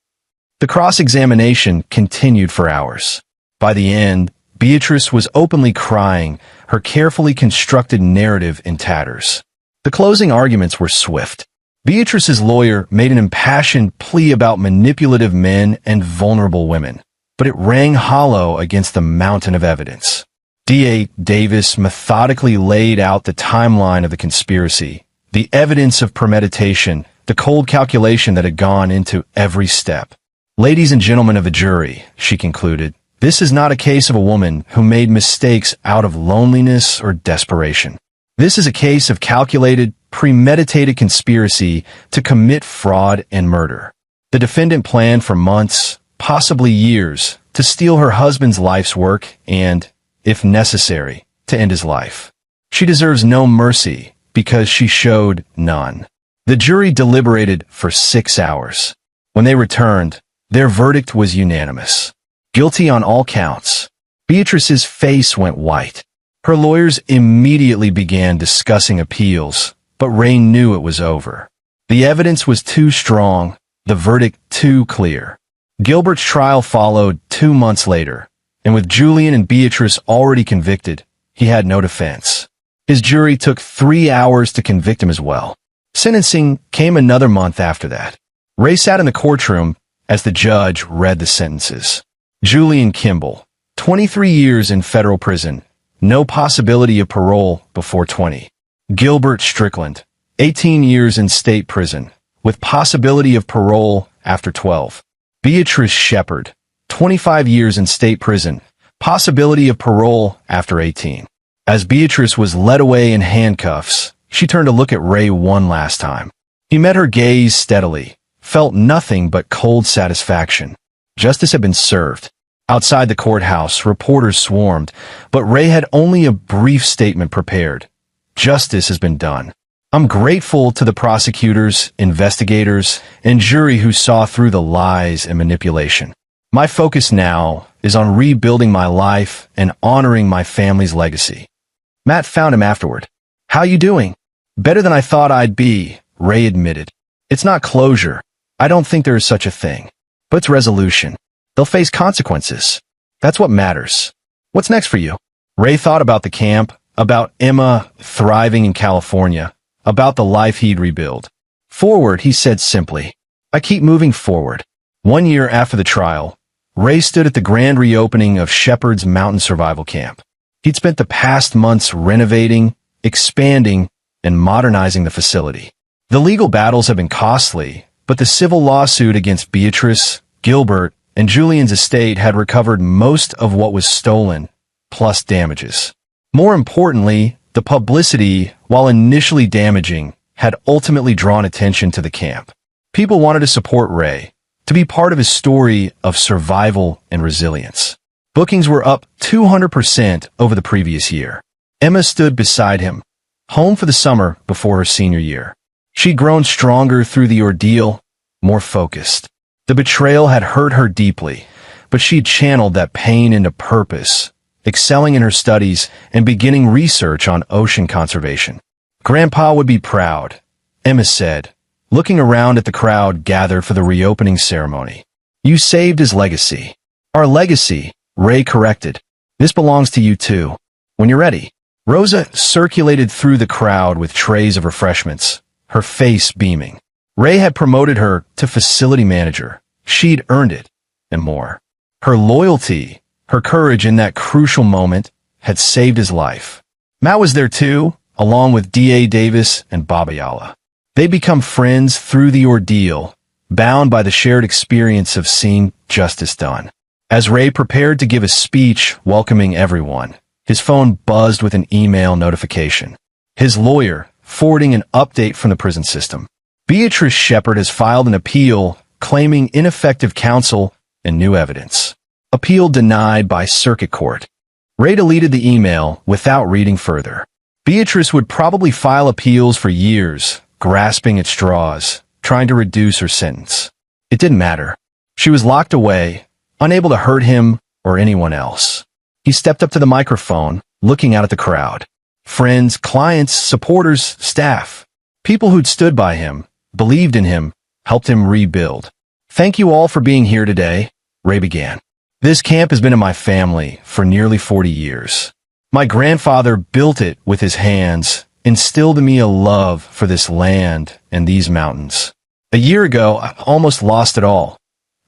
The cross-examination continued for hours. By the end, Beatrice was openly crying, her carefully constructed narrative in tatters. The closing arguments were swift. Beatrice's lawyer made an impassioned plea about manipulative men and vulnerable women, but it rang hollow against the mountain of evidence. D.A. Davis methodically laid out the timeline of the conspiracy, the evidence of premeditation, the cold calculation that had gone into every step. Ladies and gentlemen of the jury, she concluded, this is not a case of a woman who made mistakes out of loneliness or desperation. This is a case of calculated, premeditated conspiracy to commit fraud and murder. The defendant planned for months, possibly years, to steal her husband's life's work and, if necessary, to end his life. She deserves no mercy because she showed none. The jury deliberated for 6 hours. When they returned, their verdict was unanimous. Guilty on all counts. Beatrice's face went white. Her lawyers immediately began discussing appeals, but Ray knew it was over. The evidence was too strong, the verdict too clear. Gilbert's trial followed 2 months later, and with Julian and Beatrice already convicted, he had no defense. His jury took 3 hours to convict him as well. Sentencing came another month after that. Ray sat in the courtroom as the judge read the sentences. Julian Kimball, 23 years in federal prison, no possibility of parole before 20. Gilbert Strickland, 18 years in state prison, with possibility of parole after 12. Beatrice Shepard, 25 years in state prison, possibility of parole after 18. As Beatrice was led away in handcuffs, she turned to look at Ray one last time. He met her gaze steadily, felt nothing but cold satisfaction. Justice had been served. Outside the courthouse, reporters swarmed, but Ray had only a brief statement prepared. Justice has been done. I'm grateful to the prosecutors, investigators, and jury who saw through the lies and manipulation. My focus now is on rebuilding my life and honoring my family's legacy. Matt found him afterward. How you doing? Better than I thought I'd be, Ray admitted. It's not closure. I don't think there is such a thing. But it's resolution. They'll face consequences. That's what matters. What's next for you? Ray thought about the camp, about Emma thriving in California, about the life he'd rebuild. Forward, he said simply. I keep moving forward. 1 year after the trial, Ray stood at the grand reopening of Shepherd's Mountain Survival Camp. He'd spent the past months renovating, expanding, and modernizing the facility. The legal battles have been costly, but the civil lawsuit against Beatrice, Gilbert, and Julian's estate had recovered most of what was stolen, plus damages. More importantly, the publicity, while initially damaging, had ultimately drawn attention to the camp. People wanted to support Ray, to be part of his story of survival and resilience. Bookings were up 200% over the previous year. Emma stood beside him, home for the summer before her senior year. She'd grown stronger through the ordeal, more focused. The betrayal had hurt her deeply, but she'd channeled that pain into purpose, excelling in her studies and beginning research on ocean conservation. Grandpa would be proud, Emma said, looking around at the crowd gathered for the reopening ceremony. You saved his legacy. Our legacy, Ray corrected. This belongs to you too. When you're ready. Rosa circulated through the crowd with trays of refreshments, her face beaming. Ray had promoted her to facility manager. She'd earned it, and more. Her loyalty, her courage in that crucial moment, had saved his life. Matt was there too, along with D.A. Davis and Baba Yala. They'd become friends through the ordeal, bound by the shared experience of seeing justice done. As Ray prepared to give a speech welcoming everyone, his phone buzzed with an email notification. His lawyer, forwarding an update from the prison system. Beatrice Shepard has filed an appeal claiming ineffective counsel and new evidence. Appeal denied by circuit court. Ray deleted the email without reading further. Beatrice would probably file appeals for years, grasping at straws, trying to reduce her sentence. It didn't matter. She was locked away, unable to hurt him or anyone else. He stepped up to the microphone, looking out at the crowd. Friends, clients, supporters, staff. People who'd stood by him, believed in him, helped him rebuild. Thank you all for being here today, Ray began. This camp has been in my family for nearly 40 years. My grandfather built it with his hands, instilled in me a love for this land and these mountains. A year ago, I almost lost it all.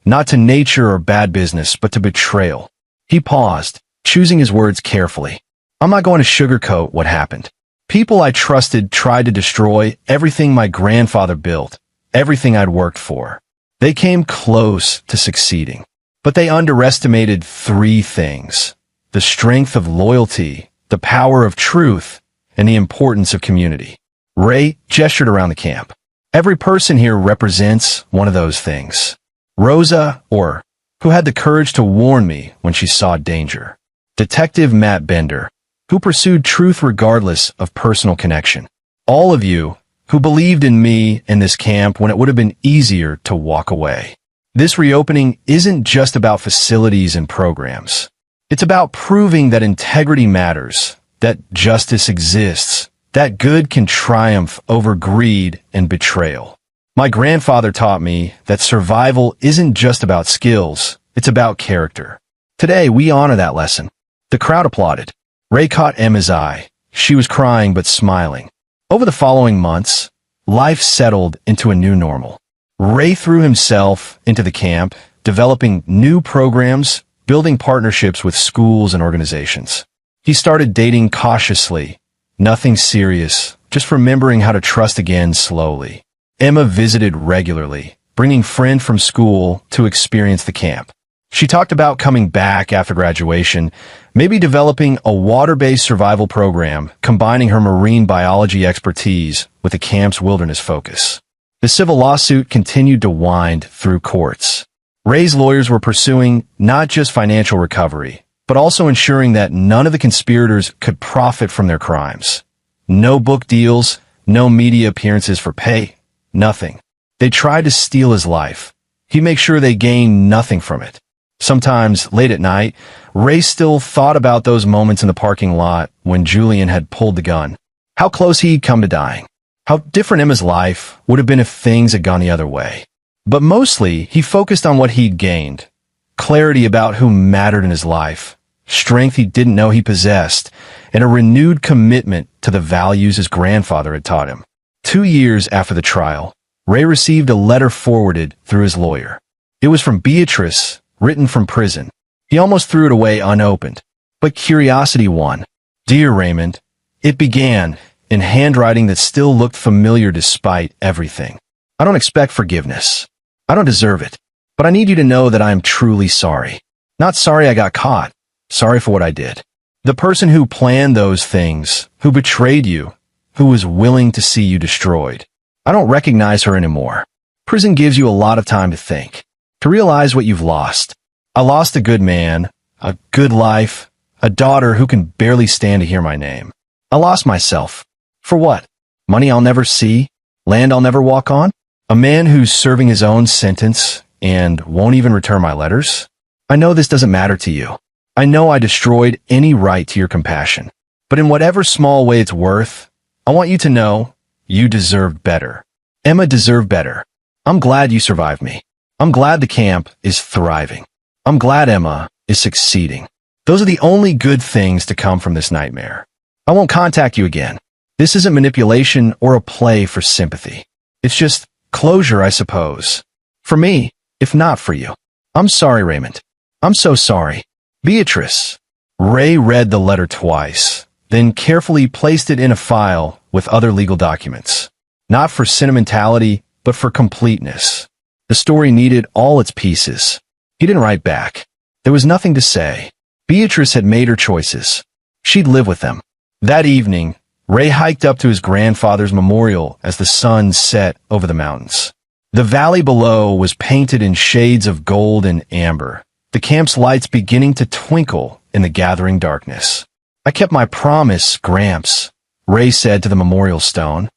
Not to nature or bad business, but to betrayal. He paused, choosing his words carefully. I'm not going to sugarcoat what happened. People I trusted tried to destroy everything my grandfather built, everything I'd worked for. They came close to succeeding. But they underestimated 3 things: the strength of loyalty, the power of truth, and the importance of community. Ray gestured around the camp. Every person here represents one of those things. Rosa, or who had the courage to warn me when she saw danger. Detective Matt Bender, who pursued truth regardless of personal connection. All of you who believed in me in this camp when it would have been easier to walk away. This reopening isn't just about facilities and programs. It's about proving that integrity matters, that justice exists, that good can triumph over greed and betrayal. My grandfather taught me that survival isn't just about skills, it's about character. Today, we honor that lesson. The crowd applauded. Ray caught Emma's eye. She was crying but smiling. Over the following months, life settled into a new normal. Ray threw himself into the camp, developing new programs, building partnerships with schools and organizations. He started dating cautiously, nothing serious, just remembering how to trust again slowly. Emma visited regularly, bringing friends from school to experience the camp. She talked about coming back after graduation, maybe developing a water-based survival program, combining her marine biology expertise with the camp's wilderness focus. The civil lawsuit continued to wind through courts. Ray's lawyers were pursuing not just financial recovery, but also ensuring that none of the conspirators could profit from their crimes. No book deals, no media appearances for pay, nothing. They tried to steal his life. He'd make sure they gained nothing from it. Sometimes, late at night, Ray still thought about those moments in the parking lot when Julian had pulled the gun. How close he'd come to dying. How different Emma's life would have been if things had gone the other way. But mostly, he focused on what he'd gained. Clarity about who mattered in his life, strength he didn't know he possessed, and a renewed commitment to the values his grandfather had taught him. 2 years after the trial, Ray received a letter forwarded through his lawyer. It was from Beatrice, written from prison. He almost threw it away unopened. But curiosity won. Dear Raymond, it began in handwriting that still looked familiar despite everything. I don't expect forgiveness. I don't deserve it. But I need you to know that I am truly sorry. Not sorry I got caught. Sorry for what I did. The person who planned those things, who betrayed you, who was willing to see you destroyed. I don't recognize her anymore. Prison gives you a lot of time to think, to realize what you've lost. I lost a good man, a good life, a daughter who can barely stand to hear my name. I lost myself. For what? Money I'll never see? Land I'll never walk on? A man who's serving his own sentence and won't even return my letters? I know this doesn't matter to you. I know I destroyed any right to your compassion. But in whatever small way it's worth, I want you to know you deserve better. Emma deserved better. I'm glad you survived me. I'm glad the camp is thriving. I'm glad Emma is succeeding. Those are the only good things to come from this nightmare. I won't contact you again. This isn't manipulation or a play for sympathy. It's just closure, I suppose. For me, if not for you. I'm sorry, Raymond. I'm so sorry. Beatrice. Ray read the letter twice, then carefully placed it in a file with other legal documents. Not for sentimentality, but for completeness. The story needed all its pieces. He didn't write back. There was nothing to say. Beatrice had made her choices. She'd live with them. That evening, Ray hiked up to his grandfather's memorial as the sun set over the mountains. The valley below was painted in shades of gold and amber, the camp's lights beginning to twinkle in the gathering darkness. I kept my promise, Gramps, Ray said to the memorial stone.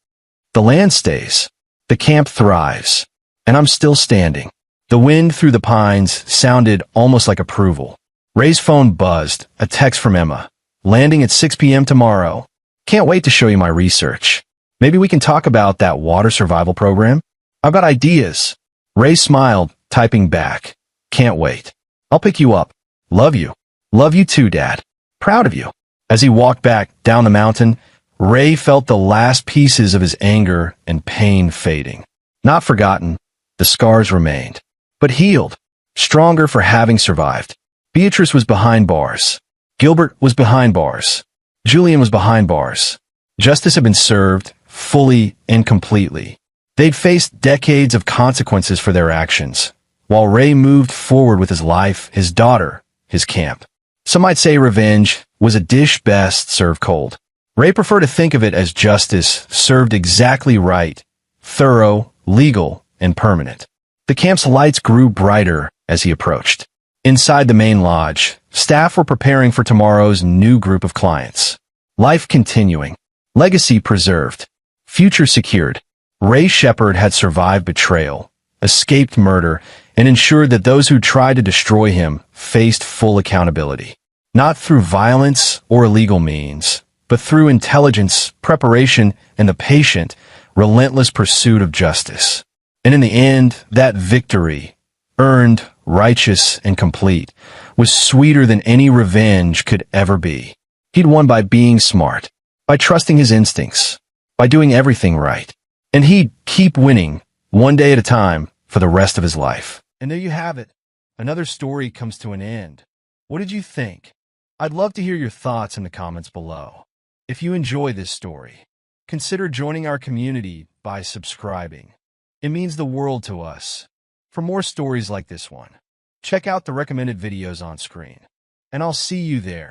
The land stays. The camp thrives. And I'm still standing. The wind through the pines sounded almost like approval. Ray's phone buzzed, a text from Emma. Landing at 6 p.m. tomorrow. Can't wait to show you my research. Maybe we can talk about that water survival program? I've got ideas. Ray smiled, typing back. Can't wait. I'll pick you up. Love you. Love you too, Dad. Proud of you. As he walked back down the mountain, Ray felt the last pieces of his anger and pain fading. Not forgotten, the scars remained, but healed, stronger for having survived. Beatrice was behind bars. Gilbert was behind bars. Julian was behind bars. Justice had been served, fully and completely. They'd faced decades of consequences for their actions, while Ray moved forward with his life, his daughter, his camp. Some might say revenge was a dish best served cold. Ray preferred to think of it as justice served exactly right, thorough, legal, and permanent. The camp's lights grew brighter as he approached. Inside the main lodge, staff were preparing for tomorrow's new group of clients. Life continuing, legacy preserved, future secured. Ray Shepard had survived betrayal, escaped murder, and ensured that those who tried to destroy him faced full accountability. Not through violence or illegal means, but through intelligence, preparation, and the patient, relentless pursuit of justice. And in the end, that victory, earned, righteous, and complete, was sweeter than any revenge could ever be. He'd won by being smart, by trusting his instincts, by doing everything right. And he'd keep winning, one day at a time, for the rest of his life. And there you have it. Another story comes to an end. What did you think? I'd love to hear your thoughts in the comments below. If you enjoy this story, consider joining our community by subscribing. It means the world to us. For more stories like this one, check out the recommended videos on screen. And I'll see you there.